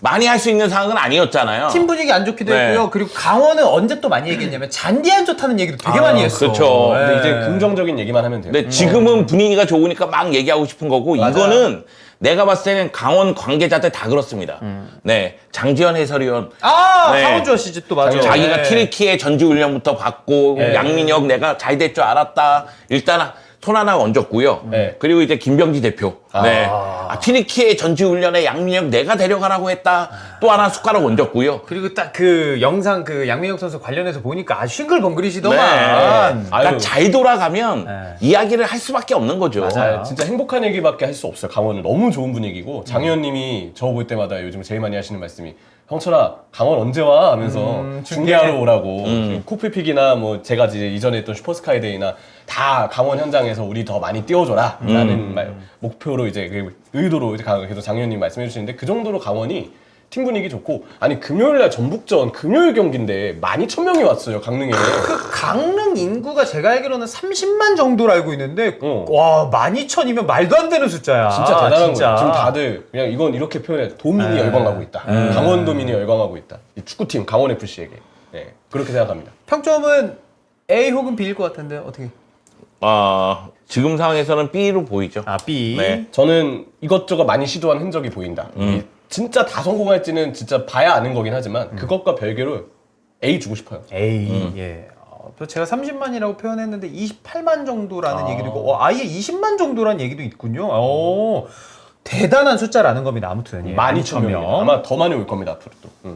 많이 할 수 있는 상황은 아니었잖아요. 팀 분위기 안 좋기도 네. 했고요. 그리고 강원은 언제 또 많이 얘기했냐면 잔디 안 좋다는 얘기도 되게 많이 했어. 그렇죠. 예. 근데 이제 긍정적인 얘기만 하면 돼요. 근데 지금은 분위기가 좋으니까 막 얘기하고 싶은 거고 맞아요. 이거는 내가 봤을 때는 강원 관계자들 다 그렇습니다. 네, 장지현 해설위원 네. 강원주 아시지 또 맞아. 자기가 네. 튀르키예 전지훈련부터 받고 양민혁 내가 잘 될 줄 알았다. 일단 손 하나 얹었고요. 네. 그리고 이제 김병지 대표. 네. 튀르키예 전지훈련에 양민혁 내가 데려가라고 했다. 또 하나 숟가락 얹었고요. 그리고 딱 그 영상 그 양민혁 선수 관련해서 보니까 싱글벙글이시더만. 네. 그러니까 아유. 잘 돌아가면 네. 이야기를 할 수밖에 없는 거죠. 맞아요. 진짜 행복한 얘기밖에 할 수 없어요. 강원은 너무 좋은 분위기고 장 의원님이 저 볼 때마다 요즘 제일 많이 하시는 말씀이 형철아 강원 언제 와? 하면서 중계하러 오라고 쿠피픽이나 뭐 제가 이제 이전에 했던 슈퍼스카이데이나 다 강원 현장에서 우리 더 많이 띄워줘라 라는 목표로 이제 그 의도로 이제 계속 장 의원님 말씀해 주시는데 그 정도로 강원이 팀 분위기 좋고 아니 금요일날 전북전 금요일 경기인데 12,000명이 왔어요 강릉에. 그 강릉 인구가 제가 알기로는 30만 정도로 알고 있는데 와 12,000이면 말도 안 되는 숫자야. 진짜 대단한 진짜. 거예요. 지금 다들 그냥 이건 이렇게 표현해. 도민이 열광하고 있다. 강원도민이 열광하고 있다. 이 축구팀 강원FC에게. 네, 그렇게 생각합니다. 평점은 A 혹은 B일 것 같은데 어떻게? 지금 상황에서는 B로 보이죠. B. 네. 저는 이것저것 많이 시도한 흔적이 보인다. 이 진짜 다 성공할지는 진짜 봐야 아는 거긴 하지만 그것과 별개로 A 주고 싶어요. A. 예. 또 제가 30만이라고 표현했는데 28만 정도라는 얘기도 있고 아예 20만 정도라는 얘기도 있군요. 대단한 숫자라는 겁니다. 아무튼 예. 12,000명. 아마 더 많이 올 겁니다 앞으로 또.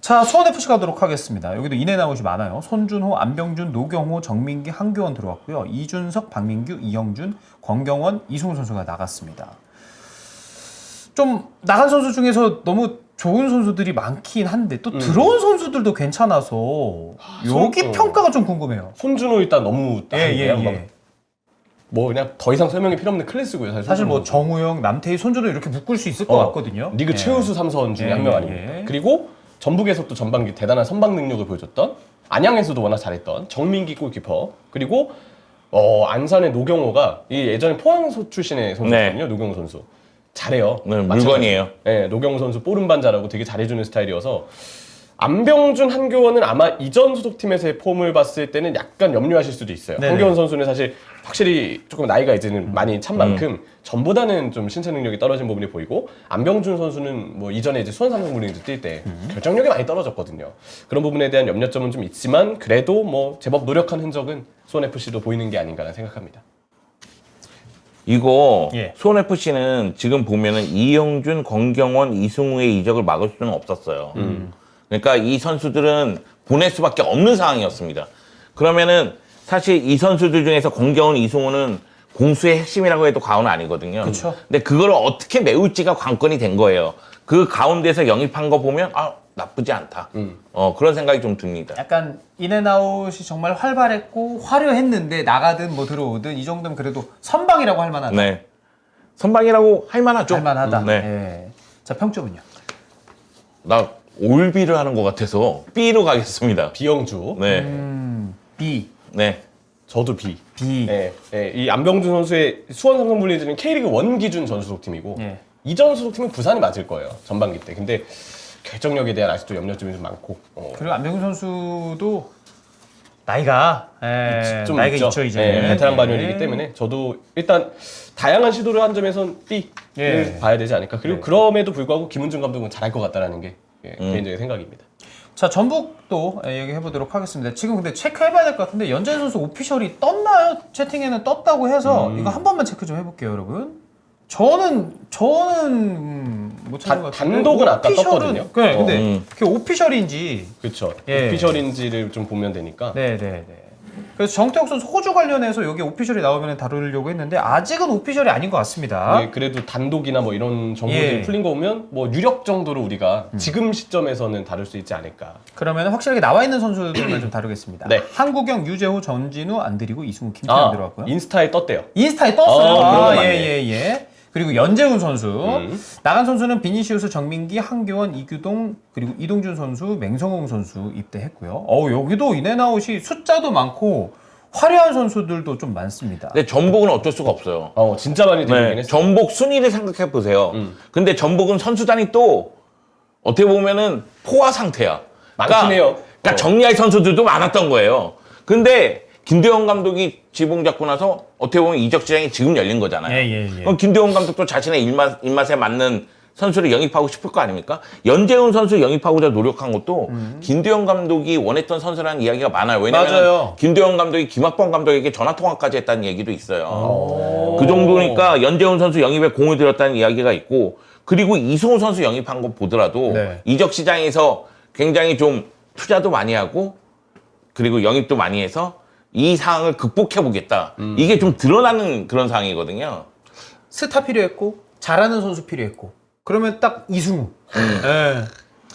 자, 수원FC 가도록 하겠습니다. 여기도 인앤아웃이 많아요. 손준호, 안병준, 노경호, 정민기, 한교원 들어왔고요. 이준석, 박민규, 이영준, 권경원, 이승우 선수가 나갔습니다. 좀 나간 선수 중에서 너무 좋은 선수들이 많긴 한데 또 들어온 선수들도 괜찮아서 여기 평가가 좀 궁금해요. 손준호 일단 너무 그냥 막 예. 뭐 그냥 더 이상 설명이 필요 없는 클래스고요. 사실 뭐 정우영, 남태희, 손준호 이렇게 묶을 수 있을 것 같거든요. 리그 예. 최우수 3선 중에 한 명 아닙니까? 예. 그리고 전북에서 또 전반기 대단한 선방 능력을 보여줬던 안양에서도 워낙 잘했던 정민기 골키퍼 그리고 안산의 노경호가 이 예전에 포항 출신의 선수거든요. 노경호 선수 잘해요. 네, 물건이에요. 네, 노경호 선수 뽀른반 잘하고 되게 잘해주는 스타일이어서 안병준, 한교원은 아마 이전 소속팀에서의 폼을 봤을 때는 약간 염려하실 수도 있어요. 네네. 한교원 선수는 사실 확실히 조금 나이가 이제는 많이 찬 만큼 전보다는 좀 신체 능력이 떨어진 부분이 보이고 안병준 선수는 뭐 이전에 이제 수원 삼성 브링즈 뛸 때 결정력이 많이 떨어졌거든요. 그런 부분에 대한 염려점은 좀 있지만 그래도 뭐 제법 노력한 흔적은 수원 FC도 보이는 게 아닌가라는 생각합니다. 이거 예. 수원FC는 지금 보면은 이영준, 권경원, 이승우의 이적을 막을 수는 없었어요. 그러니까 이 선수들은 보낼 수밖에 없는 상황이었습니다. 그러면은 사실 이 선수들 중에서 권경원, 이승우는 공수의 핵심이라고 해도 과언은 아니거든요. 그쵸. 근데 그걸 어떻게 메울지가 관건이 된 거예요. 그 가운데서 영입한 거 보면 나쁘지 않다. 그런 생각이 좀 듭니다. 약간 인앤아웃이 정말 활발했고 화려했는데 나가든 뭐 들어오든 이 정도면 그래도 선방이라고 할 만하다. 네. 선방이라고 할 만하죠. 할 만하다. 네. 예. 자, 평점은요? 나 올비를 하는 것 같아서 B로 가겠습니다. 비영주. 네. B. 네. 저도 B. B. 네, 네, 이 안병준 선수의 수원 삼성 블리즈는 K리그 1 기준 전 소속팀이고 예. 이전 소속팀은 부산이 맞을 거예요. 전반기 때. 근데 결정력에 대한 아직도 염려점이 좀 많고. 그리고 안병준 선수도 나이가 좀 나이가 있죠 이제. 네, 베테랑 반열이기 때문에 저도 일단 다양한 시도를 한 점에선 B를 예. 봐야 되지 않을까. 그리고 네. 그럼에도 불구하고 김은중 감독은 잘할 것 같다라는 게 개인적인 생각입니다. 자, 전북도 얘기해 보도록 하겠습니다. 지금 근데 체크해봐야 될 것 같은데 연재현 선수 오피셜이 떴나요? 채팅에는 떴다고 해서 이거 한 번만 체크 좀 해볼게요, 여러분. 저는 못 찾은 것 같은데 단독은 아까 오피셜은- 떴거든요. 네, 근데 그게 오피셜인지 그렇죠. 예. 오피셜인지를 좀 보면 되니까. 네네네. 그래서 정태욱 선수 호주 관련해서 여기 오피셜이 나오면 다루려고 했는데 아직은 오피셜이 아닌 것 같습니다. 예, 그래도 단독이나 뭐 이런 정보들이 예. 풀린 거 보면 뭐 유력 정도로 우리가 지금 시점에서는 다룰 수 있지 않을까. 그러면 확실하게 나와 있는 선수들만 좀 다루겠습니다. 네. 한국영, 유재호, 전진우, 안드리고, 이승우, 김태현 들어갔고요. 인스타에 떴대요. 인스타에 떴어요. 그런 거 맞네. 예. 그리고 연재훈 선수. 나간 선수는 비니시우스, 정민기, 한교원, 이규동, 그리고 이동준 선수, 맹성홍 선수 입대했고요. 여기도 인앤아웃이 숫자도 많고 화려한 선수들도 좀 많습니다. 근데 전북은 어쩔 수가 없어요. 진짜 많이 들리긴 네, 했어. 전북 순위를 생각해 보세요. 근데 전북은 선수단이 또 어떻게 보면은 포화 상태야. 많긴 해요. 그러니까 정리할 선수들도 많았던 거예요. 근데 김대원 감독이 지붕 잡고 나서 어떻게 보면 이적 시장이 지금 열린 거잖아요. 예. 그럼 김대원 감독도 자신의 입맛에 맞는 선수를 영입하고 싶을 거 아닙니까? 연재훈 선수 영입하고자 노력한 것도 김대원 감독이 원했던 선수라는 이야기가 많아요. 왜냐면 맞아요. 김대원 감독이 김학범 감독에게 전화 통화까지 했다는 얘기도 있어요. 그 정도니까 연재훈 선수 영입에 공을 들였다는 이야기가 있고, 그리고 이승우 선수 영입한 거 보더라도 네. 이적 시장에서 굉장히 좀 투자도 많이 하고 그리고 영입도 많이 해서 이 상황을 극복해 보겠다. 이게 좀 드러나는 그런 상황이거든요. 스타 필요했고 잘하는 선수 필요했고 그러면 딱 이승우. 예.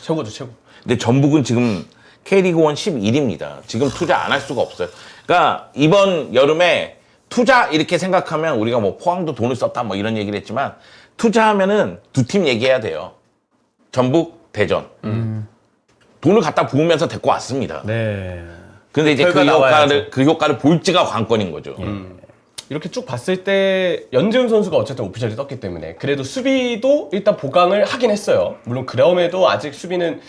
최고죠, 최고. 근데 전북은 지금 K리그 1 11위입니다. 지금 투자 안 할 수가 없어요. 그러니까 이번 여름에 투자 이렇게 생각하면 우리가 뭐 포항도 돈을 썼다 뭐 이런 얘기를 했지만, 투자하면은 두 팀 얘기해야 돼요. 전북, 대전. 돈을 갖다 부으면서 데리고 왔습니다. 네. 근데 이제 그 효과를 볼지가 관건인 거죠. 이렇게 쭉 봤을 때 연재훈 선수가 어쨌든 오피셜이 떴기 때문에 그래도 수비도 일단 보강을 하긴 했어요. 물론 그럼에도 아직 수비는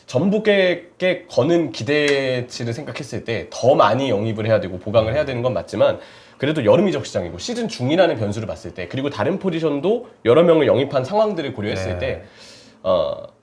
전북에게 거는 기대치를 생각했을 때 더 많이 영입을 해야 되고 보강을 해야 되는 건 맞지만, 그래도 여름 이적 시장이고 시즌 중이라는 변수를 봤을 때, 그리고 다른 포지션도 여러 명을 영입한 상황들을 고려했을 때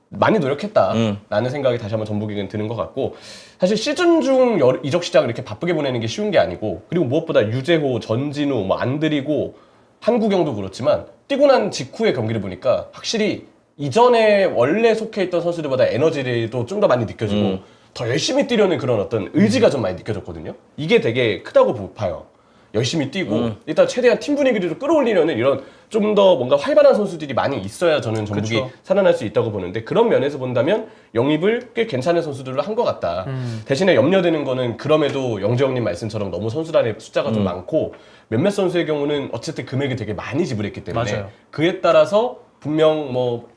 많이 노력했다라는 생각이 다시 한번 전북에게는 드는 것 같고, 사실 시즌 중 이적 시장을 이렇게 바쁘게 보내는 게 쉬운 게 아니고, 그리고 무엇보다 유재호, 전진우, 뭐 안드리고, 한국영도 그렇지만 뛰고 난 직후의 경기를 보니까 확실히 이전에 원래 속해 있던 선수들보다 에너지도 좀 더 많이 느껴지고 더 열심히 뛰려는 그런 어떤 의지가 좀 많이 느껴졌거든요. 이게 되게 크다고 봐요. 열심히 뛰고 일단 최대한 팀 분위기를 끌어올리려는 이런 좀 더 뭔가 활발한 선수들이 많이 있어야 저는 전북이 그쵸. 살아날 수 있다고 보는데, 그런 면에서 본다면 영입을 꽤 괜찮은 선수들로 한 것 같다. 대신에 염려되는 거는 그럼에도 영재형님 말씀처럼 너무 선수단의 숫자가 좀 많고 몇몇 선수의 경우는 어쨌든 금액이 되게 많이 지불했기 때문에 맞아요. 그에 따라서 분명 뭐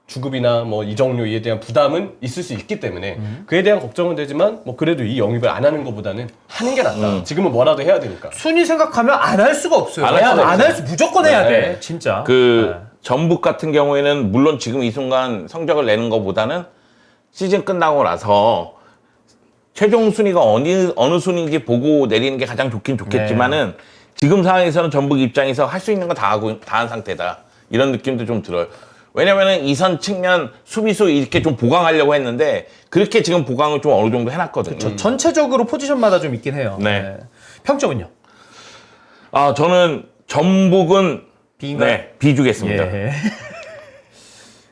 주급이나 뭐 이적료 이에 대한 부담은 있을 수 있기 때문에 그에 대한 걱정은 되지만, 뭐 그래도 이 영입을 안 하는 것보다는 하는 게 낫다. 지금은 뭐라도 해야 되니까. 순위 생각하면 안 할 수가 없어요. 안 할 수 무조건 해야 돼. 네. 진짜. 전북 같은 경우에는 물론 지금 이 순간 성적을 내는 것보다는 시즌 끝나고 나서 최종 순위가 어느 순위인지 보고 내리는 게 가장 좋긴 좋겠지만은 지금 상황에서는 전북 입장에서 할 수 있는 거 다 한 상태다. 이런 느낌도 좀 들어요. 왜냐면은 이선 측면 수비수 이렇게 좀 보강하려고 했는데 그렇게 지금 보강을 좀 어느 정도 해놨거든요. 전체적으로 포지션마다 좀 있긴 해요. 네. 평점은요? 저는 전북은 B인가요? 네, B 주겠습니다. 예.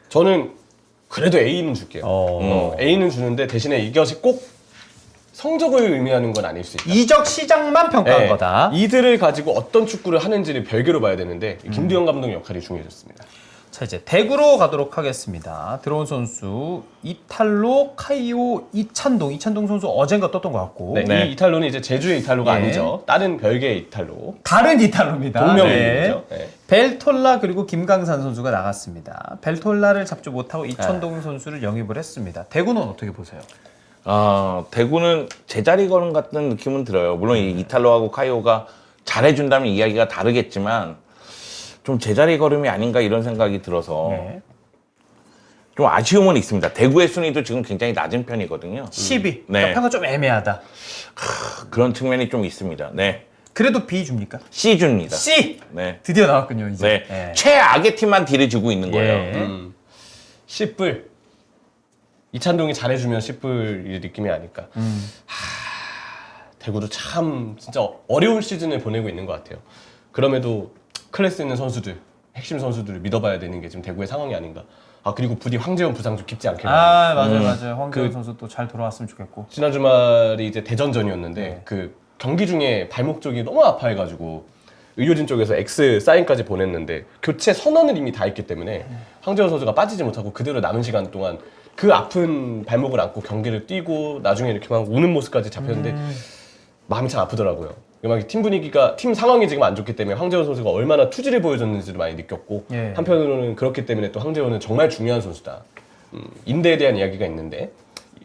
저는 그래도 A는 줄게요. A는 주는데 대신에 이것이 꼭 성적을 의미하는 건 아닐 수 있다. 이적 시장만 평가한 네. 거다. 이들을 가지고 어떤 축구를 하는지를 별개로 봐야 되는데 김두현 감독의 역할이 중요해졌습니다. 자, 이제 대구로 가도록 하겠습니다. 들어온 선수 이탈로, 카이오, 이찬동 선수 어젠가 떴던 것 같고. 네, 네. 이 이탈로는 이제 제주의 이탈로가 예. 아니죠. 다른 별개의 이탈로. 다른 이탈로입니다. 동명이인이죠. 네. 벨톨라 그리고 김강산 선수가 나갔습니다. 벨톨라를 잡지 못하고 이천동 선수를 영입을 했습니다. 대구는 어떻게 보세요? 대구는 제자리 걸음 같은 느낌은 들어요. 물론 이 이탈로하고 카이오가 잘해준다면 이야기가 다르겠지만 좀 제자리 걸음이 아닌가 이런 생각이 들어서 좀 아쉬움은 있습니다. 대구의 순위도 지금 굉장히 낮은 편이거든요. 10위. 네. 그러니까 평가 좀 애매하다. 그런 측면이 좀 있습니다. 네. 그래도 B 줍니까? C 줍니다. C! 네. 드디어 나왔군요, 이제. 네. 최악의 팀만 뒤를 지고 있는 거예요. 예. 10불. 이찬동이 잘해주면 10불 느낌이 아닐까. 대구도 참 진짜 어려운 시즌을 보내고 있는 것 같아요. 그럼에도 클래스 있는 선수들, 핵심 선수들을 믿어봐야 되는 게 지금 대구의 상황이 아닌가. 그리고 부디 황재원 부상 좀 깊지 않게. 맞아요. 황재원 선수 또 잘 돌아왔으면 좋겠고. 지난 주말이 이제 대전전이었는데 그 경기 중에 발목 쪽이 너무 아파해가지고 의료진 쪽에서 X 사인까지 보냈는데 교체 선언을 이미 다 했기 때문에 황재원 선수가 빠지지 못하고 그대로 남은 시간 동안 그 아픈 발목을 안고 경기를 뛰고 나중에 이렇게 막 우는 모습까지 잡혔는데 마음이 참 아프더라고요. 막 팀 분위기가 팀 상황이 지금 안 좋기 때문에 황재원 선수가 얼마나 투지를 보여줬는지도 많이 느꼈고 예. 한편으로는 그렇기 때문에 또 황재원은 정말 중요한 선수다. 인대에 대한 이야기가 있는데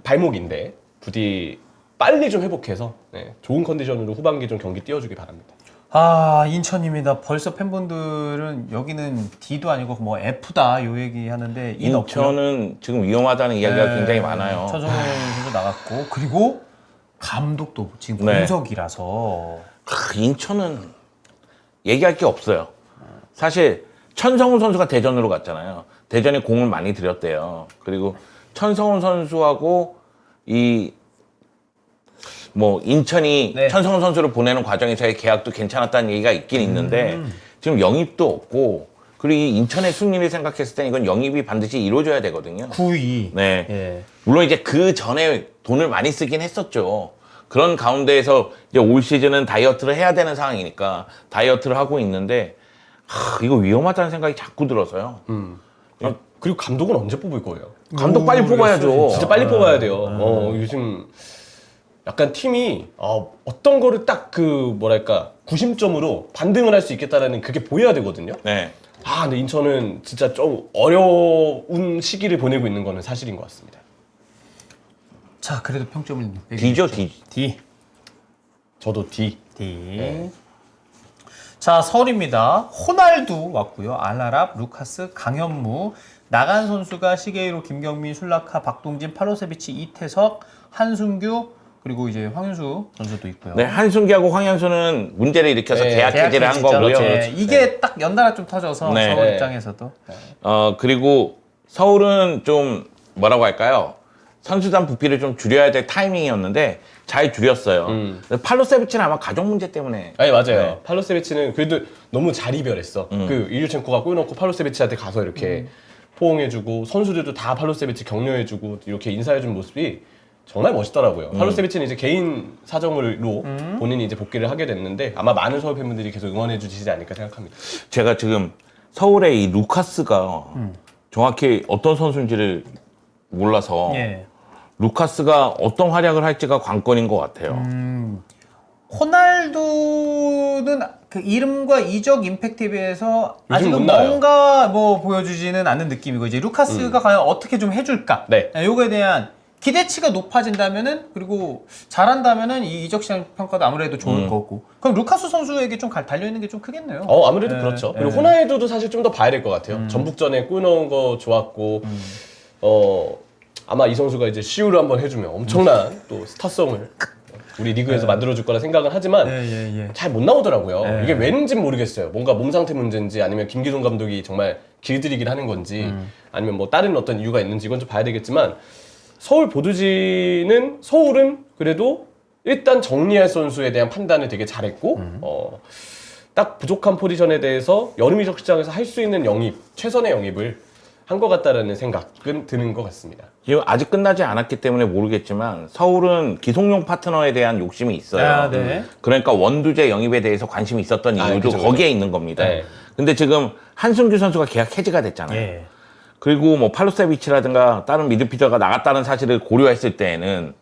발목 인대 부디 빨리 좀 회복해서 네, 좋은 컨디션으로 후반기 좀 경기 띄워주기 바랍니다. 아, 인천입니다. 벌써 팬분들은 여기는 D도 아니고 뭐 F다 요 얘기 하는데 인천은 지금 위험하다는 이야기가 네, 굉장히 많아요. 천성훈 선수 나갔고 그리고 감독도 지금 네. 공석이라서 인천은 얘기할 게 없어요. 사실 천성훈 선수가 대전으로 갔잖아요. 대전에 공을 많이 들였대요. 그리고 천성훈 선수하고 인천이 네. 천성훈 선수를 보내는 과정에서의 계약도 괜찮았다는 얘기가 있긴 있는데 지금 영입도 없고 그리고 이 인천의 승리를 생각했을 때 이건 영입이 반드시 이루어져야 되거든요. 9위. 네. 예. 물론 이제 그 전에 돈을 많이 쓰긴 했었죠. 그런 가운데에서 이제 올 시즌은 다이어트를 해야 되는 상황이니까 다이어트를 하고 있는데 이거 위험하다는 생각이 자꾸 들어서요. 그리고 감독은 언제 뽑을 거예요? 감독 빨리 뽑아야죠. 진짜 빨리 뽑아야 돼요. 요즘 약간 팀이 어떤 거를 딱 그 뭐랄까 구심점으로 반등을 할 수 있겠다라는 그게 보여야 되거든요. 네. 근데 인천은 진짜 좀 어려운 시기를 보내고 있는 거는 사실인 것 같습니다. 자, 그래도 평점을 D죠, D. D. 저도 D. D. 자, 서울입니다. 호날두 왔고요. 알라랍, 루카스, 강현무, 나간 선수가 시게이로, 김경민, 술라카, 박동진, 팔로세비치, 이태석, 한순규 그리고 이제 황윤수 선수도 있고요. 네, 한순기하고 황현수는 문제를 일으켜서 네, 계약 해지를 한 계약해지죠. 거고요. 네, 이게 딱 연달아 좀 터져서 네. 서울 네. 입장에서도. 그리고 서울은 좀 뭐라고 할까요? 선수단 부피를 좀 줄여야 될 타이밍이었는데 잘 줄였어요. 팔로세비치는 아마 가족 문제 때문에. 아니 맞아요. 네. 팔로세비치는 그래도 너무 잘 이별했어. 그 일류첸코가 골 넣고 팔로세비치한테 가서 이렇게 포옹해주고 선수들도 다 팔로세비치 격려해주고 이렇게 인사해준 모습이 정말 멋있더라고요. 팔로세비치는 이제 개인 사정으로 본인이 이제 복귀를 하게 됐는데 아마 많은 서울 팬분들이 계속 응원해 주시지 않을까 생각합니다. 제가 지금 서울의 이 루카스가 정확히 어떤 선수인지를 몰라서 예. 루카스가 어떤 활약을 할지가 관건인 것 같아요. 호날두는 그 이름과 이적 임팩트에 비해서 요즘 아직은 못 나와요. 뭔가 뭐 보여주지는 않는 느낌이고 이제 루카스가 과연 어떻게 좀 해줄까? 네. 요거에 대한 기대치가 높아진다면은 그리고 잘한다면은 이 이적 시장 평가도 아무래도 좋을 거고. 그럼 루카스 선수에게 좀 달려 있는 게 좀 크겠네요. 아무래도 네, 그렇죠. 네. 그리고 호날두도 사실 좀 더 봐야 될 것 같아요. 전북전에 골 넣은 거 좋았고, 아마 이 선수가 이제 시우를 한번 해주면 엄청난 또 스타성을 우리 리그에서 만들어줄 거라 생각은 하지만 예. 잘 못 나오더라고요. 네. 이게 왠진 모르겠어요. 뭔가 몸 상태 문제인지 아니면 김기동 감독이 정말 길들이기를 하는 건지 아니면 뭐 다른 어떤 이유가 있는지 이건 좀 봐야 되겠지만 서울 보드지는 서울은 그래도 일단 정리할 선수에 대한 판단을 되게 잘했고 딱 부족한 포지션에 대해서 여름 이적 시장에서 할 수 있는 영입, 최선의 영입을 한 것 같다라는 생각은 드는 것 같습니다. 지금 아직 끝나지 않았기 때문에 모르겠지만 서울은 기성용 파트너에 대한 욕심이 있어요. 네. 그러니까 원두재 영입에 대해서 관심이 있었던 이유도 그죠, 거기에 있는 겁니다. 네. 근데 지금 한승규 선수가 계약 해지가 됐잖아요. 예. 그리고 뭐 팔로세비치라든가 다른 미드필더가 나갔다는 사실을 고려했을 때에는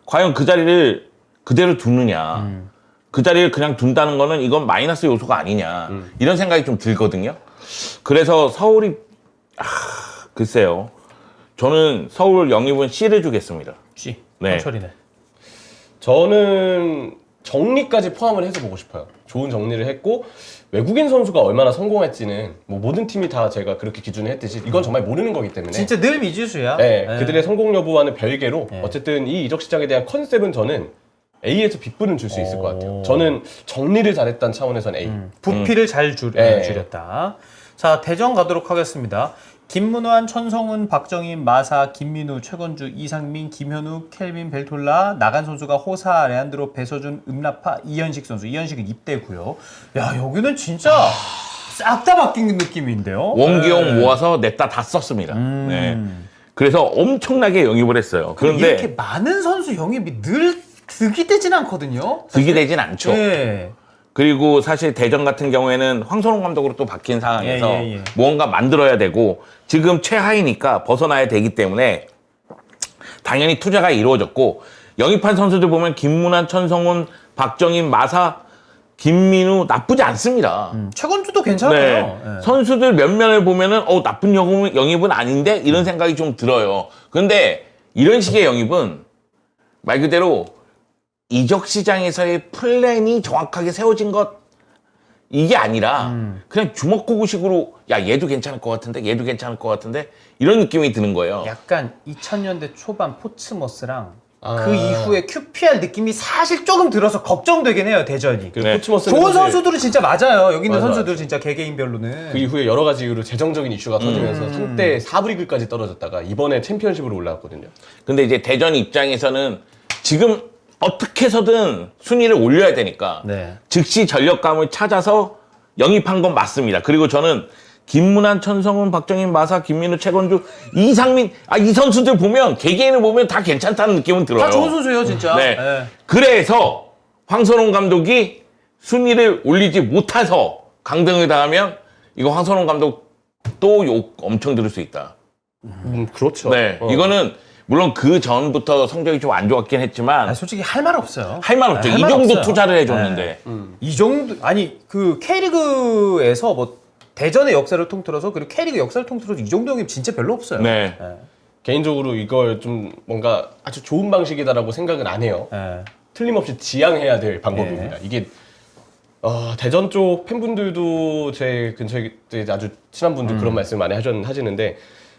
과연 그 자리를 그대로 두느냐, 그 자리를 그냥 둔다는 거는 이건 마이너스 요소가 아니냐 이런 생각이 좀 들거든요. 그래서 서울이 글쎄요. 저는 서울 영입은 C를 주겠습니다. C. 네. 황철이네. 저는 정리까지 포함을 해서 보고 싶어요. 좋은 정리를 했고 외국인 선수가 얼마나 성공할지는 뭐 모든 팀이 다 제가 그렇게 기준을 했듯이 이건 정말 모르는 거기 때문에 진짜 늘 미지수야. 네, 예. 그들의 성공 여부와는 별개로 네. 어쨌든 이 이적 시장에 대한 컨셉은 저는 A에서 B분은 줄 수 있을 것 같아요. 저는 정리를 잘했다는 차원에서는 A. 부피를 잘 네. 줄였다. 자, 대전 가도록 하겠습니다. 김문환, 천성훈, 박정인, 마사, 김민우, 최건주, 이상민, 김현우, 켈빈, 벨톨라, 나간 선수가 호사, 레안드로, 배서준, 음라파, 이현식 선수. 이현식은 입대고요. 야, 여기는 진짜 싹 다 바뀐 느낌인데요. 원기용 모아서 냈다 다 썼습니다. 네. 그래서 엄청나게 영입을 했어요. 그런데 그런데 이렇게 많은 선수 영입이 늘 득이 되진 않거든요. 득이 되진 않죠. 예. 그리고 사실 대전 같은 경우에는 황선홍 감독으로 또 바뀐 상황에서 예. 무언가 만들어야 되고 지금 최하위니까 벗어나야 되기 때문에 당연히 투자가 이루어졌고 영입한 선수들 보면 김문환, 천성훈, 박정인, 마사, 김민우 나쁘지 않습니다. 최건주도 괜찮아요. 예. 선수들 몇 면을 보면은 나쁜 영입은 아닌데 이런 생각이 좀 들어요. 근데 이런 식의 영입은 말 그대로 이적 시장에서의 플랜이 정확하게 세워진 것 이게 아니라 그냥 주먹구구식으로 야 얘도 괜찮을 것 같은데 얘도 괜찮을 것 같은데 이런 느낌이 드는 거예요. 약간 2000년대 초반 포츠머스랑 그 이후에 QPR 느낌이 사실 조금 들어서 걱정되긴 해요, 대전이. 그 네. 포츠머스는 좋은 사실 선수들은 진짜 맞아요. 여기 있는 맞아, 선수들 진짜 개개인별로는. 그 이후에 여러 가지 이유로 재정적인 이슈가 터지면서 한때 4부 리그까지 떨어졌다가 이번에 챔피언십으로 올라왔거든요. 근데 이제 대전 입장에서는 지금 어떻게 해서든 순위를 올려야 되니까 네. 즉시 전력감을 찾아서 영입한 건 맞습니다. 그리고 저는 김문환, 천성훈, 박정인, 마사, 김민우, 최건주, 이상민 이 선수들 보면 개개인을 보면 다 괜찮다는 느낌은 들어요. 다 좋은 선수예요, 진짜. 네. 예. 그래서 황선홍 감독이 순위를 올리지 못해서 강등을 당하면 이거 황선홍 감독 또 욕 엄청 들을 수 있다. 그렇죠. 네, 이거는 물론 그 전부터 성적이 좀 안 좋았긴 했지만 솔직히 할 말 없어요. 할 말 없죠. 할 이 말 정도 없어요. 투자를 해줬는데. 이 정도 그 K리그에서 뭐 대전의 역사를 통틀어서 그리고 K리그 역사를 통틀어서 이 정도 영입 진짜 별로 없어요. 네. 개인적으로 이걸 좀 뭔가 아주 좋은 방식이다라고 생각은 안 해요. 예. 틀림없이 지양해야 될 방법입니다. 이게 대전 쪽 팬분들도 제 근처에 이제 아주 친한 분들 그런 말씀 많이 하시는데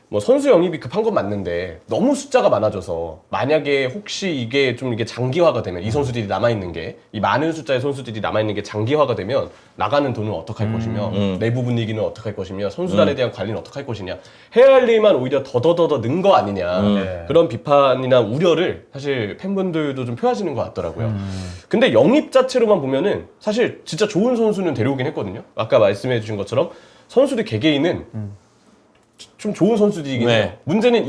뭐 선수 영입이 급한 건 맞는데 너무 숫자가 많아져서 만약에 혹시 이게 좀 이게 장기화가 되면 이 선수들이 남아있는 게 이 많은 숫자의 선수들이 남아있는 게 장기화가 되면 나가는 돈은 어떻게 할 것이며 내부 분위기는 어떻게 할 것이며 선수단에 대한 관리는 어떻게 할 것이냐 해야 할 일만 오히려 더더더더 는 거 아니냐 네. 그런 비판이나 우려를 사실 팬분들도 좀 표하시는 것 같더라고요. 근데 영입 자체로만 보면은 사실 진짜 좋은 선수는 데려오긴 했거든요. 아까 말씀해 주신 것처럼 선수들 개개인은 좀 좋은 선수들이긴 네. 해요. 문제는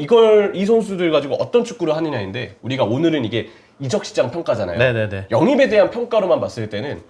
이 선수들 가지고 어떤 축구를 하느냐인데 우리가 오늘은 이게 이적 시장 평가잖아요. 네네네. 영입에 대한 평가로만 봤을 때는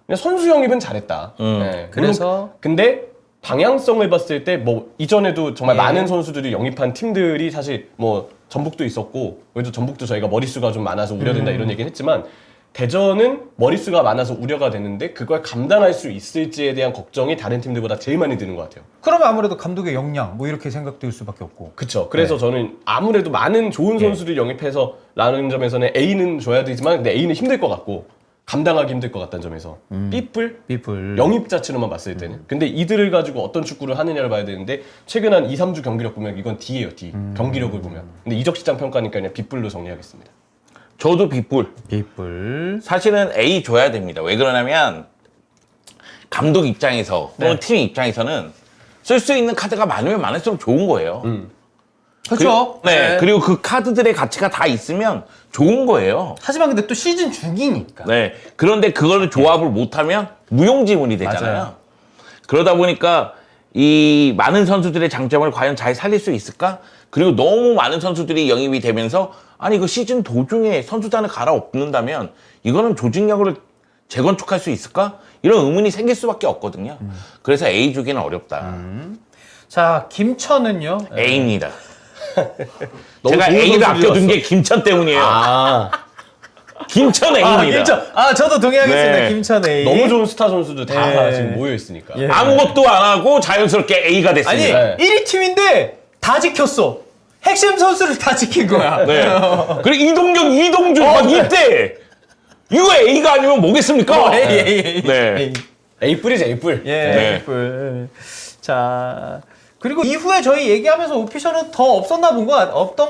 그냥 선수 영입은 잘했다. 네. 그래서? 물론 근데 방향성을 봤을 때 뭐 이전에도 정말 많은 선수들이 영입한 팀들이 사실 뭐 전북도 있었고 그래도 전북도 저희가 머릿수가 좀 많아서 우려된다 이런 얘기는 했지만 대전은 머릿수가 많아서 우려가 되는데 그걸 감당할 수 있을지에 대한 걱정이 다른 팀들보다 제일 많이 드는 것 같아요. 그러면 아무래도 감독의 역량 뭐 이렇게 생각될 수밖에 없고. 그쵸. 그래서 저는 아무래도 많은 좋은 선수들 영입해서 라는 점에서는 A는 줘야 되지만 근데 A는 힘들 것 같고 감당하기 힘들 것 같다는 점에서 B뿔 비플. 영입 자체로만 봤을 때는 근데 이들을 가지고 어떤 축구를 하느냐를 봐야 되는데 최근 한 2, 3주 경기력 보면 이건 D예요. D. 경기력을 보면. 근데 이적시장 평가니까 그냥 B뿔로 정리하겠습니다. 저도 빗불. 비플. 사실은 A 줘야 됩니다. 왜 그러냐면 감독 입장에서 또는 팀 입장에서는 쓸 수 있는 카드가 많으면 많을수록 좋은 거예요. 그렇죠. 네. 그리고 그 카드들의 가치가 다 있으면 좋은 거예요. 하지만 근데 또 시즌 중이니까. 네. 그런데 그거를 조합을 못하면 무용지물이 되잖아요. 맞아요. 그러다 보니까 이 많은 선수들의 장점을 과연 잘 살릴 수 있을까? 그리고 너무 많은 선수들이 영입이 되면서 아니 그 시즌 도중에 선수단을 갈아엎는다면 이거는 조직력을 재건축할 수 있을까? 이런 의문이 생길 수밖에 없거든요. 그래서 A 주기는 어렵다. 자, 김천은요. A입니다. 너무 제가 좋은 A를 선수들이 아껴둔 게 왔어. 김천 때문이에요. 아 김천 A입니다. 김천. 저도 동의하겠습니다. 네. 김천 A. 너무 좋은 스타 선수들 다 네. 지금 모여 있으니까. 예. 아무것도 안 하고 자연스럽게 A가 아니, 됐습니다. 네. 1위 팀인데 다 지켰어. 핵심 선수를 다 지킨 거야. 네. 그리고 이동경, 이동준 막 이때 이거 A가 아니면 뭐겠습니까? A. 네. A뿔이지 A뿔. 예. 네. 비플. 자. 그리고 이후에 저희 얘기하면서 오피셜은 더 없던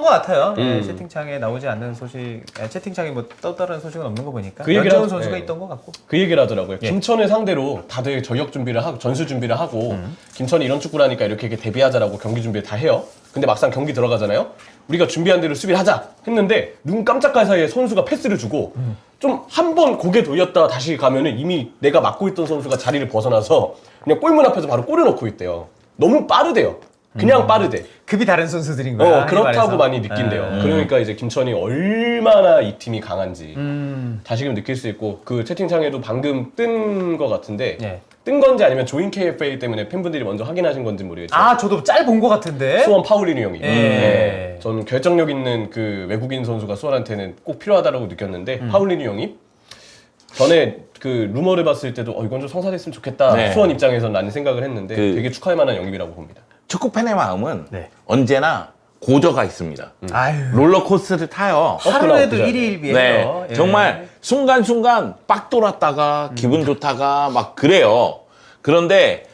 것 같아요. 예, 채팅창에 나오지 않는 소식, 채팅창에 뭐 다른 소식은 없는 거 보니까. 그 얘기를 연정훈 하- 선수가 예. 있던 것 같고. 그 얘기를 하더라고요. 김천을 상대로 다들 전력 준비를 하고 전술 준비를 하고 김천이 이런 축구를 하니까 이렇게 대비하자라고 경기 준비를 다 해요. 근데 막상 경기 들어가잖아요. 우리가 준비한 대로 수비를 하자 했는데 눈 깜짝할 사이에 선수가 패스를 주고 좀 한 번 고개 돌렸다 다시 가면은 이미 내가 맡고 있던 선수가 자리를 벗어나서 그냥 골문 앞에서 바로 골을 넣고 있대요. 너무 빠르대요. 그냥 빠르대. 급이 다른 선수들인 거야. 흔히 그렇다고 말해서. 많이 느낀대요. 그러니까 이제 김천이 얼마나 이 팀이 강한지 다시금 느낄 수 있고 그 채팅창에도 방금 뜬 거 같은데 예. 뜬 건지 아니면 조인 KFA 때문에 팬분들이 먼저 확인하신 건지 모르겠지만 아, 저도 짤 본 거 같은데. 수원 파울리뉴 형이 예. 저는 결정력 있는 그 외국인 선수가 수원한테는 꼭 필요하다고 느꼈는데 파울리뉴 형이 전에 그 루머를 봤을 때도 이건 좀 성사됐으면 좋겠다 네. 수원 입장에서는 라는 생각을 했는데 그- 되게 축하할 만한 영입이라고 봅니다. 축구 팬의 마음은 네. 언제나 고저가 있습니다. 아유. 롤러코스터를 타요. 하루에도 그죠? 일희일비해요. 네, 예. 정말 순간순간 빡 돌았다가 기분 좋다가 막 그래요. 그런데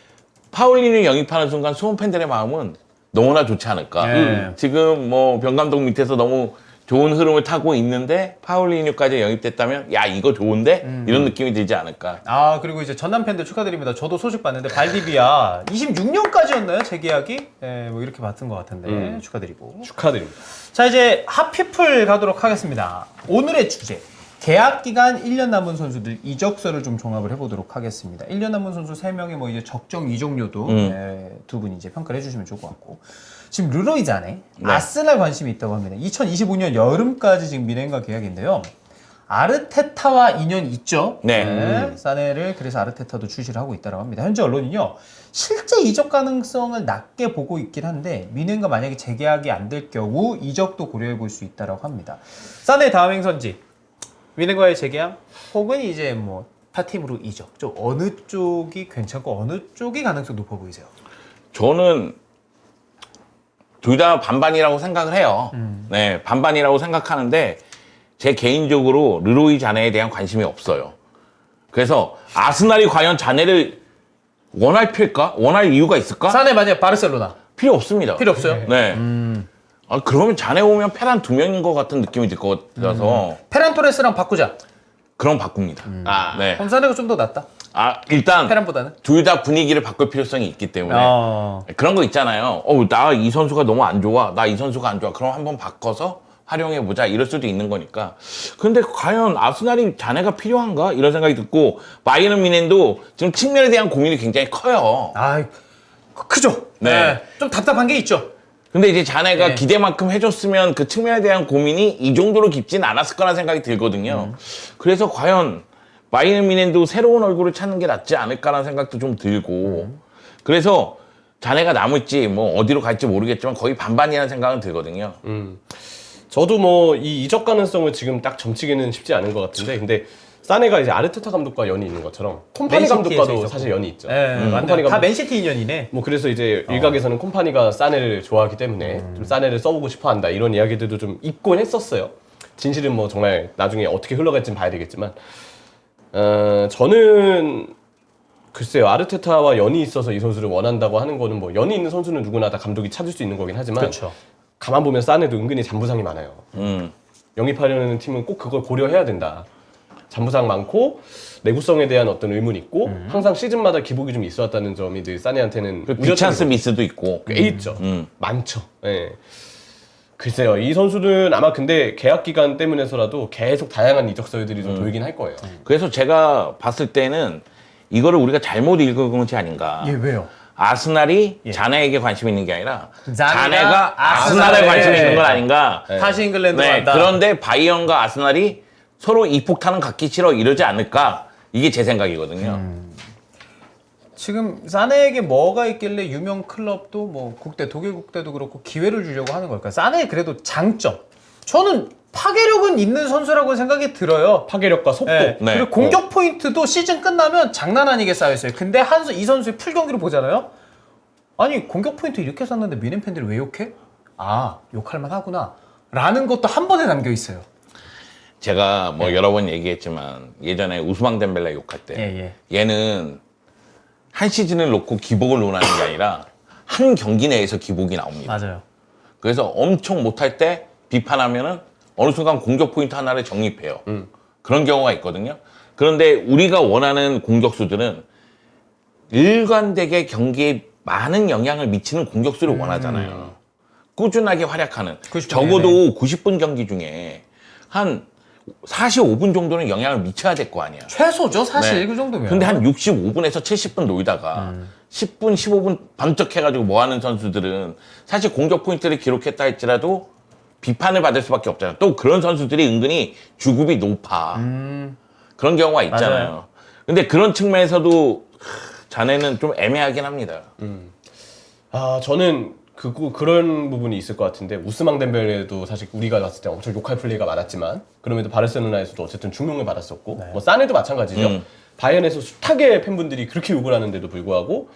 파울리뉴 영입하는 순간 수원 팬들의 마음은 너무나 좋지 않을까. 예. 지금 뭐 병 감독 밑에서 너무 좋은 흐름을 타고 있는데 파울리뉴까지 영입됐다면 야 이거 좋은데 이런 느낌이 들지 않을까. 아, 그리고 이제 전남 팬들 축하드립니다. 저도 소식 봤는데 발디비아 26년까지였나요? 재계약이? 예, 뭐 이렇게 봤던 것 같은데 축하드리고. 축하드립니다. 자, 이제 핫피플 가도록 하겠습니다. 오늘의 주제. 계약 기간 1년 남은 선수들 이적설을 좀 종합을 해보도록 하겠습니다. 1년 남은 선수 3명의 뭐 이제 적정 이적료도 두 분이 이제 평가를 해주시면 좋을 것 같고. 지금 르로이 자네 아스날 관심이 있다고 합니다. 2025년 여름까지 지금 미넨과 계약인데요. 아르테타와 인연이 있죠. 네. 사네를 그래서 아르테타도 출시를 하고 있다고 합니다. 현재 언론은요. 실제 이적 가능성을 낮게 보고 있긴 한데 미넨과 만약에 재계약이 안 될 경우 이적도 고려해 볼 수 있다고 합니다. 사네 다음 행선지 미넨과의 재계약 혹은 이제 뭐 타팀으로 이적 좀 어느 쪽이 괜찮고 어느 쪽이 가능성 높아 보이세요? 저는 둘 다 반반이라고 생각을 해요. 네, 반반이라고 생각하는데 제 개인적으로 르로이 자네에 대한 관심이 없어요. 그래서 아스날이 과연 자네를 원할 필까? 원할 이유가 있을까? 사네 만약 바르셀로나 필요 없습니다. 필요 없어요? 네. 아, 그러면 자네 오면 페란 2명인 것 같은 느낌이 들 것 같아서 페란 토레스랑 바꾸자. 그럼 바꿉니다. 네. 그럼 사네가 좀 더 낫다. 일단 페란보다는? 둘 다 분위기를 바꿀 필요성이 있기 때문에 어. 그런 거 있잖아요. 나 이 선수가 너무 안 좋아. 나 이 선수가 안 좋아. 그럼 한번 바꿔서 활용해 보자. 이럴 수도 있는 거니까. 근데 과연 아스날이 자네가 필요한가? 이런 생각이 듣고 바이에른 뮌헨도 지금 측면에 대한 고민이 굉장히 커요. 아, 크죠. 네. 좀 답답한 게 있죠. 근데 이제 자네가 네. 기대만큼 해줬으면 그 측면에 대한 고민이 이 정도로 깊진 않았을 거라는 생각이 들거든요. 그래서 과연 바이에른 뮌헨도 새로운 얼굴을 찾는 게 낫지 않을까라는 생각도 좀 들고 그래서 자네가 남을지 뭐 어디로 갈지 모르겠지만 거의 반반이라는 생각은 들거든요. 저도 뭐 이 이적 가능성을 지금 딱 점치기는 쉽지 않은 것 같은데 근데 사네가 이제 아르테타 감독과 연이 있는 것처럼 콤파니 맨시티에서 감독과도 있었고. 사실 연이 있죠. 네, 콤파니 맞네. 다 감독. 맨시티 인연이네. 뭐 그래서 이제 일각에서는 콤파니가 사네를 좋아하기 때문에 좀 사네를 써보고 싶어한다 이런 이야기들도 좀 있곤 했었어요. 진실은 뭐 정말 나중에 어떻게 흘러갈지는 봐야 되겠지만 저는 글쎄요 아르테타와 연이 있어서 이 선수를 원한다고 하는 거는 뭐 연이 있는 선수는 누구나 다 감독이 찾을 수 있는 거긴 하지만 그렇죠. 가만 보면 사네도 은근히 잔부상이 많아요. 영입하려는 팀은 꼭 그걸 고려해야 된다. 잔부상 많고 내구성에 대한 어떤 의문이 있고 항상 시즌마다 기복이 좀 있어왔다는 점이 늘 사네한테는 비찬스 미스도 있고 꽤 있죠. 많죠. 예. 글쎄요, 이 선수는 아마 근데 계약 기간 때문에서라도 계속 다양한 이적설들이 좀 돌긴 할 거예요. 그래서 제가 봤을 때는 이거를 우리가 잘못 읽은 것이 아닌가. 예, 왜요? 아스날이 자네에게 관심 있는 게 아니라 자네가 자네가 아스날에 아스날에 관심 있는 건 아닌가. 다시 잉글랜드 네, 간다. 그런데 바이언과 아스날이 서로 이 폭탄은 갖기 싫어 이러지 않을까. 이게 제 생각이거든요. 지금 사네에게 뭐가 있길래 유명 클럽도 뭐 국대 독일 국대도 그렇고 기회를 주려고 하는 걸까요? 사네의 그래도 장점. 저는 파괴력은 있는 선수라고 생각이 들어요. 파괴력과 속도. 네. 네. 그리고 공격 포인트도 시즌 끝나면 장난 아니게 쌓여있어요. 근데 이 선수의 풀 경기를 보잖아요. 아니 공격 포인트 이렇게 쌓는데 미넨 팬들이 왜 욕해? 아 욕할만 하구나 라는 것도 한 번에 담겨 있어요. 제가 뭐 여러 번 얘기했지만 예전에 우스망 덴벨레 욕할 때 얘는 한 시즌을 놓고 기복을 논하는 게 아니라 한 경기 내에서 기복이 나옵니다. 맞아요. 그래서 엄청 못할 때 비판하면은 어느 순간 공격 포인트 하나를 정립해요. 그런 경우가 있거든요. 그런데 우리가 원하는 공격수들은 일관되게 경기에 많은 영향을 미치는 공격수를 원하잖아요. 꾸준하게 활약하는. 90분 적어도 90분 경기 중에 한 45분 정도는 영향을 미쳐야 될 거 아니야. 최소죠 사실 네. 그 정도면. 근데 한 65분에서 70분 놀다가 10분, 15분 번쩍해가지고 뭐하는 선수들은 사실 공격 포인트를 기록했다 할지라도 비판을 받을 수밖에 없잖아요. 또 그런 선수들이 은근히 주급이 높아. 그런 경우가 있잖아요. 맞아요. 근데 그런 측면에서도 자네는 좀 애매하긴 합니다. 저는 그런 부분이 있을 것 같은데 우스망 덴벨레도 사실 우리가 봤을 때 엄청 욕할 플레이가 많았지만 그럼에도 바르셀로나에서도 어쨌든 중용을 받았었고 뭐 사네도 마찬가지죠. 바이언에서 숱하게 팬분들이 그렇게 욕을 하는데도 불구하고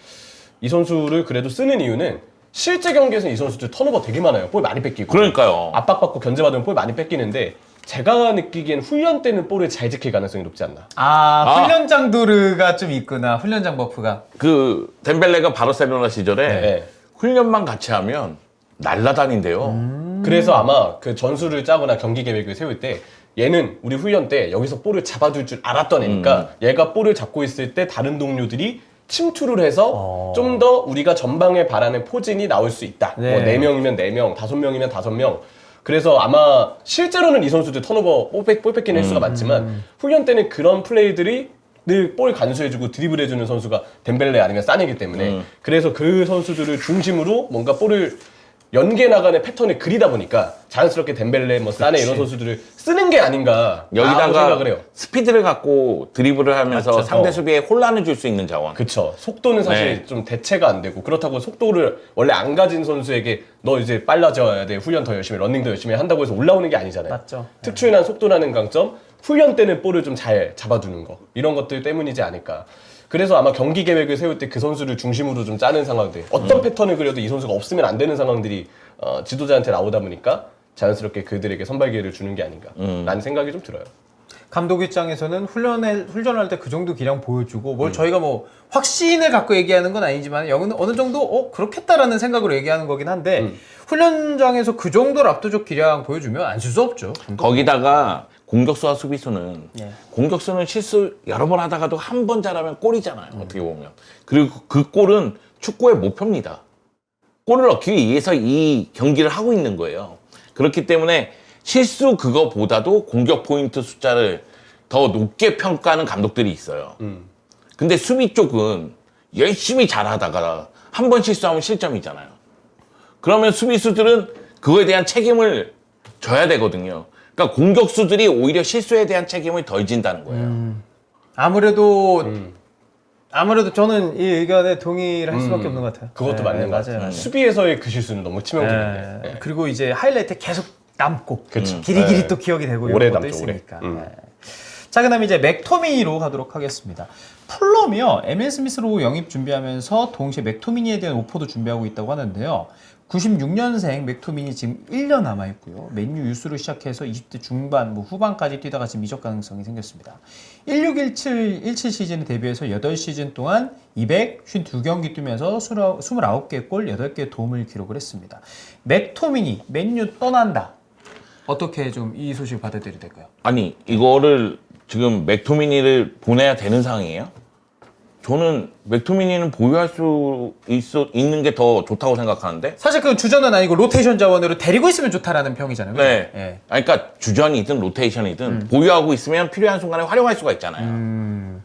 이 선수를 그래도 쓰는 이유는 실제 경기에서 이 선수들 턴오버 되게 많아요. 볼 많이 뺏기고 그러니까요. 압박받고 견제받으면 볼 많이 뺏기는데 제가 느끼기엔 훈련 때는 볼을 잘 지킬 가능성이 높지 않나. 훈련장 도르가 좀 있구나. 훈련장 버프가. 그 덴벨레가 바르셀로나 시절에 네. 훈련만 같이 하면 날라다닌대요. 그래서 아마 그 전술을 짜거나 경기 계획을 세울 때 얘는 우리 훈련 때 여기서 볼을 잡아줄 줄 알았던 애니까 얘가 볼을 잡고 있을 때 다른 동료들이 침투를 해서 좀 더 우리가 전방에 바라는 포진이 나올 수 있다. 네. 뭐 4명이면 4명, 5명이면 5명. 그래서 아마 실제로는 이 선수들 턴오버 볼 뺏기는 횟수가 많지만 훈련 때는 그런 플레이들이 늘 볼 간수해주고 드리블해주는 선수가 덴벨레 아니면 사네이기 때문에 그래서 그 선수들을 중심으로 뭔가 볼을 연계 나가는 패턴을 그리다 보니까 자연스럽게 덴벨레, 뭐 사네 이런 선수들을 쓰는 게 아닌가 라고 여기다가 생각을 해요. 스피드를 갖고 드리블을 하면서 맞죠. 상대 수비에 혼란을 줄 수 있는 자원. 그쵸. 속도는 사실 네. 좀 대체가 안 되고 그렇다고 속도를 원래 안 가진 선수에게 너 이제 빨라져야 돼. 훈련 더 열심히 러닝 더 열심히 한다고 해서 올라오는 게 아니잖아요. 맞죠. 특출난 속도라는 강점, 훈련 때는 볼을 좀 잘 잡아두는 거 이런 것들 때문이지 않을까. 그래서 아마 경기 계획을 세울 때 그 선수를 중심으로 좀 짜는 상황들 어떤 패턴을 그려도 이 선수가 없으면 안 되는 상황들이 지도자한테 나오다 보니까 자연스럽게 그들에게 선발 기회를 주는 게 아닌가 라는 생각이 좀 들어요. 감독 입장에서는 훈련할 때 그 정도 기량 보여주고 뭘 저희가 뭐 확신을 갖고 얘기하는 건 아니지만 여기는 어느 정도 그렇겠다라는 생각으로 얘기하는 거긴 한데 훈련장에서 그 정도로 압도적 기량 보여주면 안 쓸 수 없죠. 거기다가 공격수와 수비수는 예. 공격수는 실수 여러 번 하다가도 한 번 잘하면 골이잖아요. 어떻게 보면. 그리고 그 골은 축구의 목표입니다. 골을 넣기 위해서 이 경기를 하고 있는 거예요. 그렇기 때문에 실수 그거보다도 공격 포인트 숫자를 더 높게 평가하는 감독들이 있어요. 근데 수비 쪽은 열심히 잘하다가 한 번 실수하면 실점이잖아요. 그러면 수비수들은 그거에 대한 책임을 져야 되거든요. 그러니까 공격수들이 오히려 실수에 대한 책임을 덜 진다는 거예요. 아무래도 저는 이 의견에 동의를 할 수밖에 없는 것 같아요. 그것도 네, 맞는 것 맞아요. 같아요. 수비에서의 그 실수는 너무 치명적인데. 네. 그리고 이제 하이라이트 계속 남고 그치. 길이길이 네. 또 기억이 되고 오래 이런 것도 남죠, 오래. 있으니까. 네. 자, 그다음에 이제 맥토미니로 가도록 하겠습니다. 풀럼이요, 에밀 스미스로 영입 준비하면서 동시에 맥토미니에 대한 오퍼도 준비하고 있다고 하는데요. 96년생 맥토미니 지금 1년 남아있고요. 맨유 유스로 시작해서 20대 중반, 후반까지 뛰다가 지금 이적 가능성이 생겼습니다. 16-17 시즌에 데뷔해서 8시즌 동안 252경기 뛰면서 29개 골, 8개 도움을 기록을 했습니다. 맥토미니, 맨유 떠난다. 어떻게 좀 이 소식 받아들여야 될까요? 아니, 이거를 지금 맥토미니를 보내야 되는 상황이에요? 저는 맥토미니는 보유할 수 있는 게 더 좋다고 생각하는데. 사실 그 주전은 아니고 로테이션 자원으로 데리고 있으면 좋다라는 평이잖아요. 그죠? 네. 예. 아니, 그러니까 주전이든 로테이션이든 보유하고 있으면 필요한 순간에 활용할 수가 있잖아요.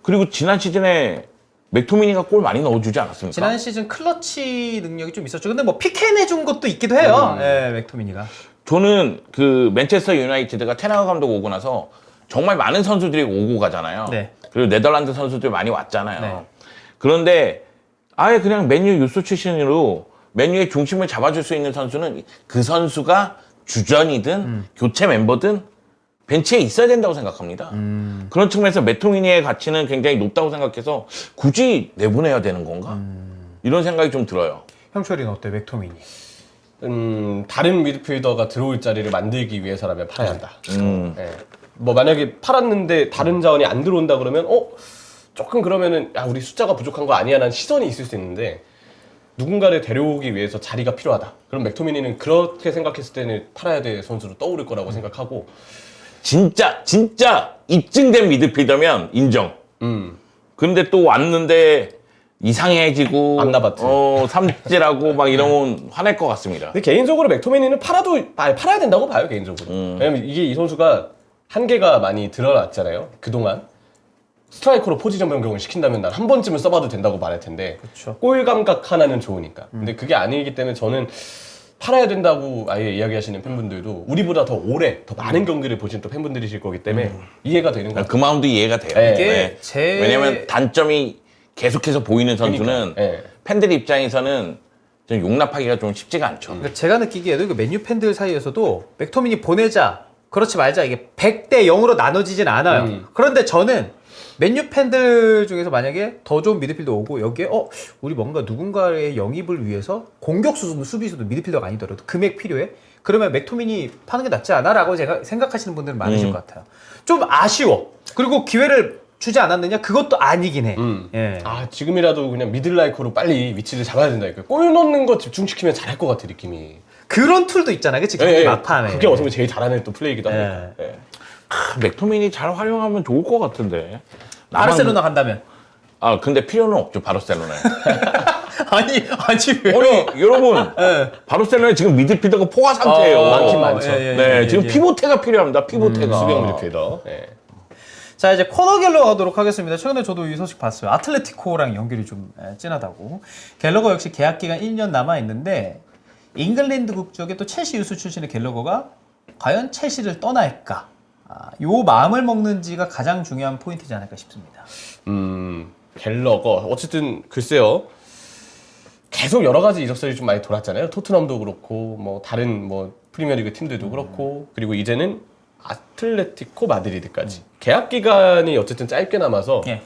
그리고 지난 시즌에 맥토미니가 골 많이 넣어주지 않았습니까? 지난 시즌 클러치 능력이 좀 있었죠. 근데 뭐 피켄해준 것도 있기도 해요. 예, 맥토미니가. 저는 그 맨체스터 유나이티드가 테나가 감독 오고 나서 정말 많은 선수들이 오고 가잖아요. 네. 그리고 네덜란드 선수들 많이 왔잖아요. 네. 그런데 아예 그냥 맨유 유소 출신으로 맨유의 중심을 잡아줄 수 있는 선수는 그 선수가 주전이든 교체 멤버든 벤치에 있어야 된다고 생각합니다. 그런 측면에서 맥토미니의 가치는 굉장히 높다고 생각해서 굳이 내보내야 되는 건가? 이런 생각이 좀 들어요. 형철이는 어때, 맥토미니? 다른 미드필더가 들어올 자리를 만들기 위해서라면 팔아야 한다. 예. 뭐 만약에 팔았는데 다른 자원이 안 들어온다 그러면 조금 그러면은 야, 우리 숫자가 부족한 거 아니야 라는 시선이 있을 수 있는데 누군가를 데려오기 위해서 자리가 필요하다. 그럼 맥토미니는 그렇게 생각했을 때는 팔아야 될 선수로 떠오를 거라고 생각하고 진짜 입증된 미드필더면 인정. 그런데 또 왔는데 이상해지고 암나바트. 삼질하고 막 이러면 화낼 것 같습니다. 근데 개인적으로 맥토미니는 팔아야 된다고 봐요, 개인적으로. 왜냐면 이게 이 선수가 한계가 많이 드러났잖아요, 그동안. 스트라이커로 포지션 변경을 시킨다면 난 한 번쯤은 써봐도 된다고 말할 텐데 그쵸. 골 감각 하나는 좋으니까. 근데 그게 아니기 때문에 저는 팔아야 된다고 아예 이야기하시는 팬분들도 우리보다 더 오래, 더 많은 경기를 보신 또 팬분들이실 거기 때문에 이해가 되는 것 같아요. 그 마음도 이해가 돼요. 네. 이게 제 왜냐면 단점이 계속해서 보이는 선수는 그러니까, 네. 팬들 입장에서는 좀 용납하기가 좀 쉽지가 않죠. 그러니까 제가 느끼기에도 그 맨유 팬들 사이에서도 맥토미니 보내자 그렇지 말자 이게 100대 0으로 나눠지진 않아요. 그런데 저는 맨유 팬들 중에서 만약에 더 좋은 미드필더 오고 여기에 우리 뭔가 누군가의 영입을 위해서 공격수도 수비수도 미드필더가 아니더라도 금액 필요해? 그러면 맥토미니 파는 게 낫지 않아? 라고 제가 생각하시는 분들은 많으실 것 같아요. 좀 아쉬워. 그리고 기회를 주지 않았느냐? 그것도 아니긴 해. 예. 아 지금이라도 그냥 미들라이커로 빨리 위치를 잡아야 된다니까. 골 넣는 거 집중시키면 잘할 것 같아 느낌이. 그런 툴도 있잖아. 그치? 경기 막판에. 그게 어떻게 보면 제일 잘하는 또 플레이기도 예. 하니까. 예. 맥토민이 잘 활용하면 좋을 것 같은데. 바르셀로나 간다면. 아 근데 필요는 없죠 바르셀로나에. 아니 왜? 아니 여러분 바르셀로나에 지금 미드필더가 포화 상태예요. 많긴 많죠. 네 지금 피보테가 필요합니다. 피보테가. 수비형 미드필더. 예. 자 이제 코너 갤러 가도록 하겠습니다. 최근에 저도 이 소식 봤어요. 아틀레티코랑 연결이 좀 진하다고. 갤러거 역시 계약 기간 1년 남아 있는데 잉글랜드 국적의 또 첼시 유수 출신의 갤러거가 과연 첼시를 떠날까? 요 마음을 먹는지가 가장 중요한 포인트지 않을까 싶습니다. 갤러거 어쨌든 글쎄요. 계속 여러 가지 이력서들이 좀 많이 돌았잖아요. 토트넘도 그렇고 뭐 다른 뭐 프리미어리그 팀들도 그렇고 그리고 이제는 아틀레티코 마드리드까지 계약 기간이 어쨌든 짧게 남아서 예.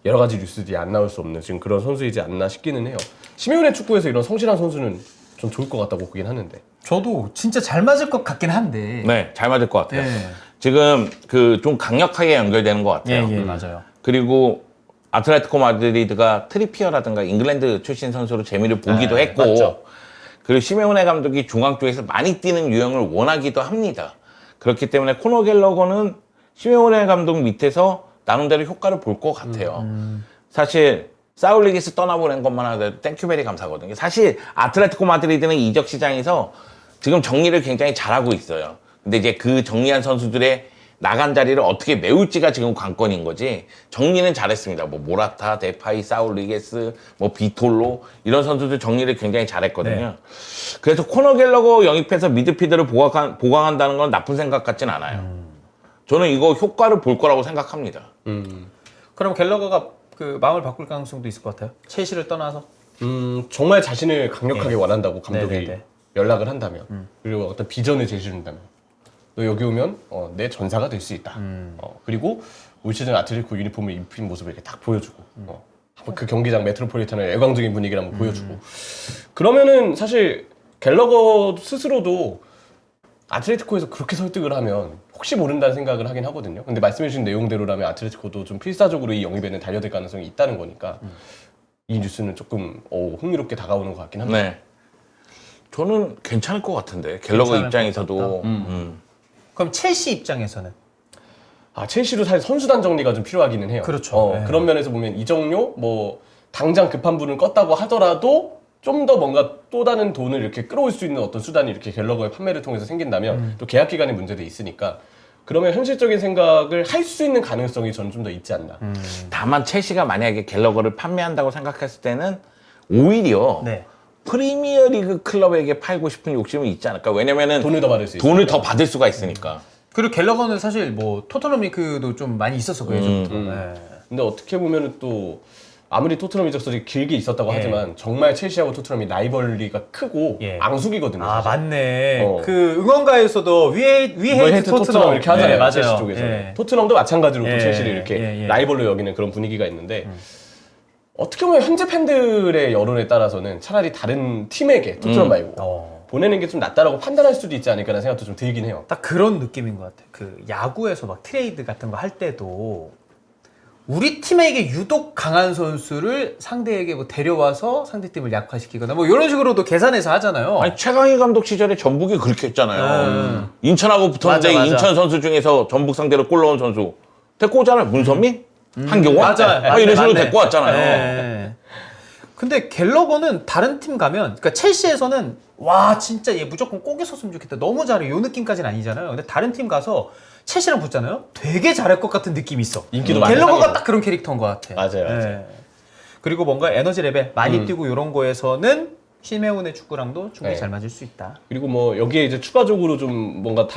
여러 가지 뉴스들이 안 나올 수 없는 지금 그런 선수이지 않나 싶기는 해요. 시메오네 축구에서 이런 성실한 선수는 좀 좋을 것 같다고 보긴 하는데. 저도 진짜 잘 맞을 것 같긴 한데. 네, 잘 맞을 것 같아요. 예. 지금 그 좀 강력하게 연결되는 것 같아요. 예, 맞아요. 그리고 아틀레티코 마드리드가 트리피어라든가 잉글랜드 출신 선수로 재미를 보기도 했고, 맞죠. 그리고 시메오네 감독이 중앙 쪽에서 많이 뛰는 유형을 원하기도 합니다. 그렇기 때문에 코너 갤러거는 시메오네 감독 밑에서 나름대로 효과를 볼 것 같아요. 사실 사울리기스 떠나보낸 것만 하더라도 땡큐베리 감사거든요. 사실 아틀레티코 마드리드는 이적 시장에서 지금 정리를 굉장히 잘하고 있어요. 근데 이제 그 정리한 선수들의 나간 자리를 어떻게 메울지가 지금 관건인 거지. 정리는 잘했습니다. 뭐 모라타, 데파이, 사울리게스, 뭐 비톨로 이런 선수들 정리를 굉장히 잘했거든요. 네. 그래서 코너 갤러거 영입해서 미드필더를 보강한다는 건 나쁜 생각 같진 않아요. 저는 이거 효과를 볼 거라고 생각합니다. 그럼 갤러거가 그 마음을 바꿀 가능성도 있을 것 같아요. 첼시를 떠나서. 정말 자신을 강력하게 원한다고 감독이 네네네. 연락을 한다면 그리고 어떤 비전을 제시한다면 너 여기 오면 내 전사가 될 수 있다. 그리고 올 시즌 아틀레티코 유니폼을 입힌 모습을 이렇게 딱 보여주고 한번 그 경기장 메트로폴리탄의 열광적인 분위기를 한번 보여주고 그러면은 사실 갤러거 스스로도 아틀레티코에서 그렇게 설득을 하면 혹시 모른다는 생각을 하긴 하거든요. 근데 말씀해주신 내용대로라면 아틀레티코도 좀 필사적으로 이 영입에는 달려들 가능성이 있다는 거니까 이 뉴스는 조금 흥미롭게 다가오는 것 같긴 합니다. 네. 저는 괜찮을 것 같은데 갤러거 괜찮을 입장에서도 그럼 첼시 입장에서는 첼시도 사실 선수단 정리가 좀 필요하기는 해요. 그렇죠. 네. 그런 면에서 보면 이정료 뭐 당장 급한 분은 껐다고 하더라도 좀 더 뭔가 또 다른 돈을 이렇게 끌어올 수 있는 어떤 수단이 이렇게 갤러거의 판매를 통해서 생긴다면 또 계약 기간의 문제도 있으니까 그러면 현실적인 생각을 할 수 있는 가능성이 저는 좀 더 있지 않나. 다만 첼시가 만약에 갤러거를 판매한다고 생각했을 때는 오히려 네. 프리미어리그 클럽에게 팔고 싶은 욕심이 있지 않을까? 왜냐면은 돈을 더 받을 수 있어요. 돈을 더 받을 수가 있으니까. 그리고 갤러거는 사실 뭐 토트넘 리그도 좀 많이 있었어 그 예전부터. 네. 근데 어떻게 보면은 또 아무리 토트넘 이적설이 길게 있었다고 하지만 정말 첼시하고 토트넘이 라이벌리가 크고 앙숙이거든요. 아 사실. 맞네. 그 응원가에서도 위에 헤이트 토트넘 이렇게 하잖아요. 맞아요. 첼시 쪽에서 예. 토트넘도 마찬가지로 예. 또 첼시를 이렇게 예. 라이벌로 여기는 그런 분위기가 있는데 어떻게 보면 현재 팬들의 여론에 따라서는 차라리 다른 팀에게 토트넘 말고 보내는 게 좀 낫다라고 판단할 수도 있지 않을까라는 생각도 좀 들긴 해요. 딱 그런 느낌인 것 같아. 그 야구에서 막 트레이드 같은 거 할 때도 우리 팀에게 유독 강한 선수를 상대에게 뭐 데려와서 상대팀을 약화시키거나 뭐 이런 식으로도 계산해서 하잖아요. 아니 최강희 감독 시절에 전북이 그렇게 했잖아요. 인천하고 붙었는데 맞아. 인천 선수 중에서 전북 상대로 골 넣은 선수 데리고 오잖아요. 문선민, 한경원, 맞아요. 이런 식으로 맞네. 데리고 왔잖아요. 네. 근데 갤러거는 다른 팀 가면, 그러니까 첼시에서는 와 진짜 얘 무조건 꼭이 섰으면 좋겠다. 너무 잘해. 요 느낌까지는 아니잖아요. 근데 다른 팀 가서 첼시랑 붙잖아요. 되게 잘할 것 같은 느낌이 있어. 인기도 많이 갤러거가 상이고. 딱 그런 캐릭터인 것 같아. 맞아요. 그리고 뭔가 에너지 레벨 많이 뛰고 이런 거에서는 심해운의 축구랑도 충분히 네. 잘 맞을 수 있다. 그리고 뭐 여기에 이제 추가적으로 좀 뭔가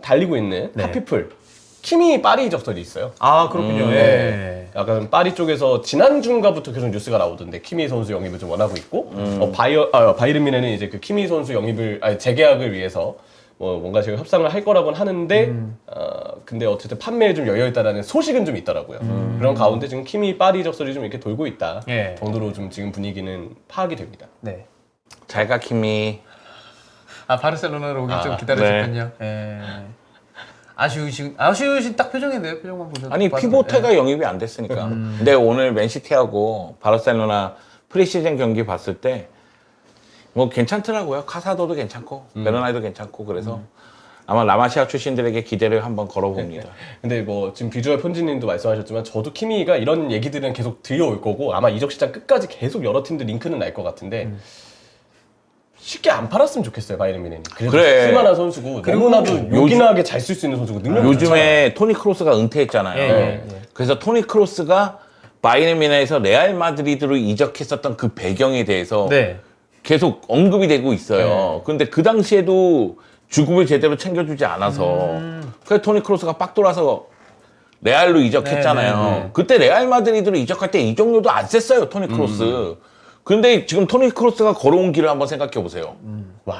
달리고 있는 네. 핫피플 키미 파리 적설이 있어요. 아 그렇군요. 예. 약간 파리 쪽에서 지난주인가부터 계속 뉴스가 나오던데 키미 선수 영입을 좀 원하고 있고 바이에른 뮌헨은 이제 그 키미 선수 영입을 재계약을 위해서 뭐 뭔가 지금 협상을 할 거라고는 하는데 근데 어쨌든 판매에 좀 여유 있다라는 소식은 좀 있더라고요. 그런 가운데 지금 키미 파리 적설이 좀 이렇게 돌고 있다 예. 정도로 좀 지금 분위기는 파악이 됩니다. 네. 잘가 킴이. 아 바르셀로나로 오길 좀 기다리셨군요. 예. 아쉬우신 딱 표정인데요. 표정만 보셔도. 아니 피보테가 영입이 안 됐으니까. 근데 오늘 맨시티하고 바르셀로나 프리시즌 경기 봤을 때 뭐 괜찮더라고요. 카사도도 괜찮고 베르나이도 괜찮고 그래서 아마 라마시아 출신들에게 기대를 한번 걸어봅니다. 근데 뭐 지금 비주얼 편지님도 말씀하셨지만 저도 키미가 이런 얘기들은 계속 들려올 거고 아마 이적 시장 끝까지 계속 여러 팀들 링크는 날 것 같은데 쉽게 안 팔았으면 좋겠어요 바이에른 뮌헨이. 그래도 그래. 쓸만한 선수고 너무나도 요긴하게 잘 쓸 수 있는 선수고 능력이 요즘에 토니 크로스가 은퇴했잖아요. 예. 그래서 토니 크로스가 바이에른 뮌헨에서 레알 마드리드로 이적했었던 그 배경에 대해서 네. 계속 언급이 되고 있어요. 그런데 그 당시에도 주급을 제대로 챙겨주지 않아서 그래서 토니 크로스가 빡 돌아서 레알로 이적했잖아요. 그때 레알 마드리드로 이적할 때 이적료도 안 셌어요, 토니 크로스. 근데 지금 토니 크로스가 걸어온 길을 한번 생각해 보세요. 와.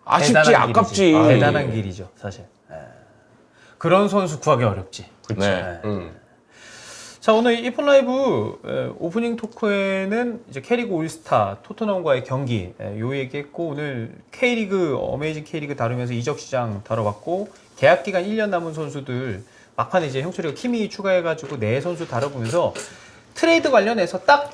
아쉽지, 대단한 아깝지. 길이지. 대단한 길이죠, 사실. 예. 그런 선수 구하기 어렵지. 네. 자 오늘 이폰 라이브 오프닝 토크에는 이제 K리그 올스타 토트넘과의 경기 요 얘기했고 오늘 K리그 어메이징 K리그 다루면서 이적 시장 다뤄봤고 계약 기간 1년 남은 선수들 막판에 이제 형철이가 키미 추가해가지고 네 선수 다뤄보면서 트레이드 관련해서 딱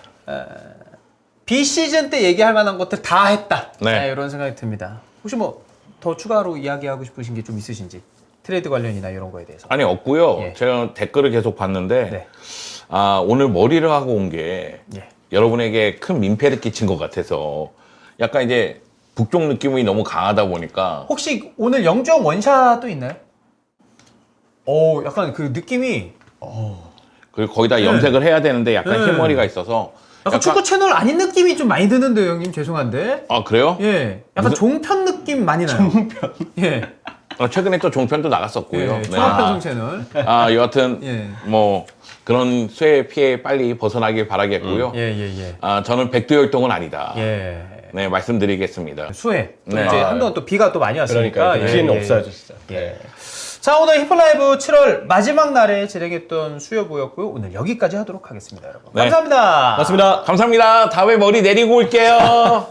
비시즌 때 얘기할 만한 것들 다 했다. 네. 이런 생각이 듭니다. 혹시 뭐 더 추가로 이야기하고 싶으신 게 좀 있으신지 트레이드 관련이나 이런 거에 대해서. 아니, 없고요. 예. 제가 댓글을 계속 봤는데 네. 아, 오늘 머리를 하고 온 게 예. 여러분에게 큰 민폐를 끼친 것 같아서 약간 이제 북쪽 느낌이 너무 강하다 보니까 혹시 오늘 영주형 원샷도 있나요? 오, 약간 그 느낌이 그리고 거기다 염색을 해야 되는데 약간 네. 흰머리가 있어서 약간 축구 채널 아닌 느낌이 좀 많이 드는데요, 형님. 죄송한데. 아, 그래요? 예. 약간 종편 느낌 많이 나요. 종편. 예. 최근에 또 종편도 나갔었고요. 예. 네. 종합편성 채널. 아, 여하튼 예. 뭐 그런 쇠 피해 빨리 벗어나길 바라겠고요. 예. 아, 저는 백두혈통은 아니다. 예. 네, 말씀드리겠습니다. 수해. 또 네. 이제 한동안 또 비가 또 많이 왔으니까. 그러니까 피해는 없어야죠 진짜. 예. 자, 오늘 히플라이브 7월 마지막 날에 진행했던 수요보였고요. 오늘 여기까지 하도록 하겠습니다, 여러분. 네. 감사합니다. 맞습니다. 감사합니다. 다음에 머리 내리고 올게요.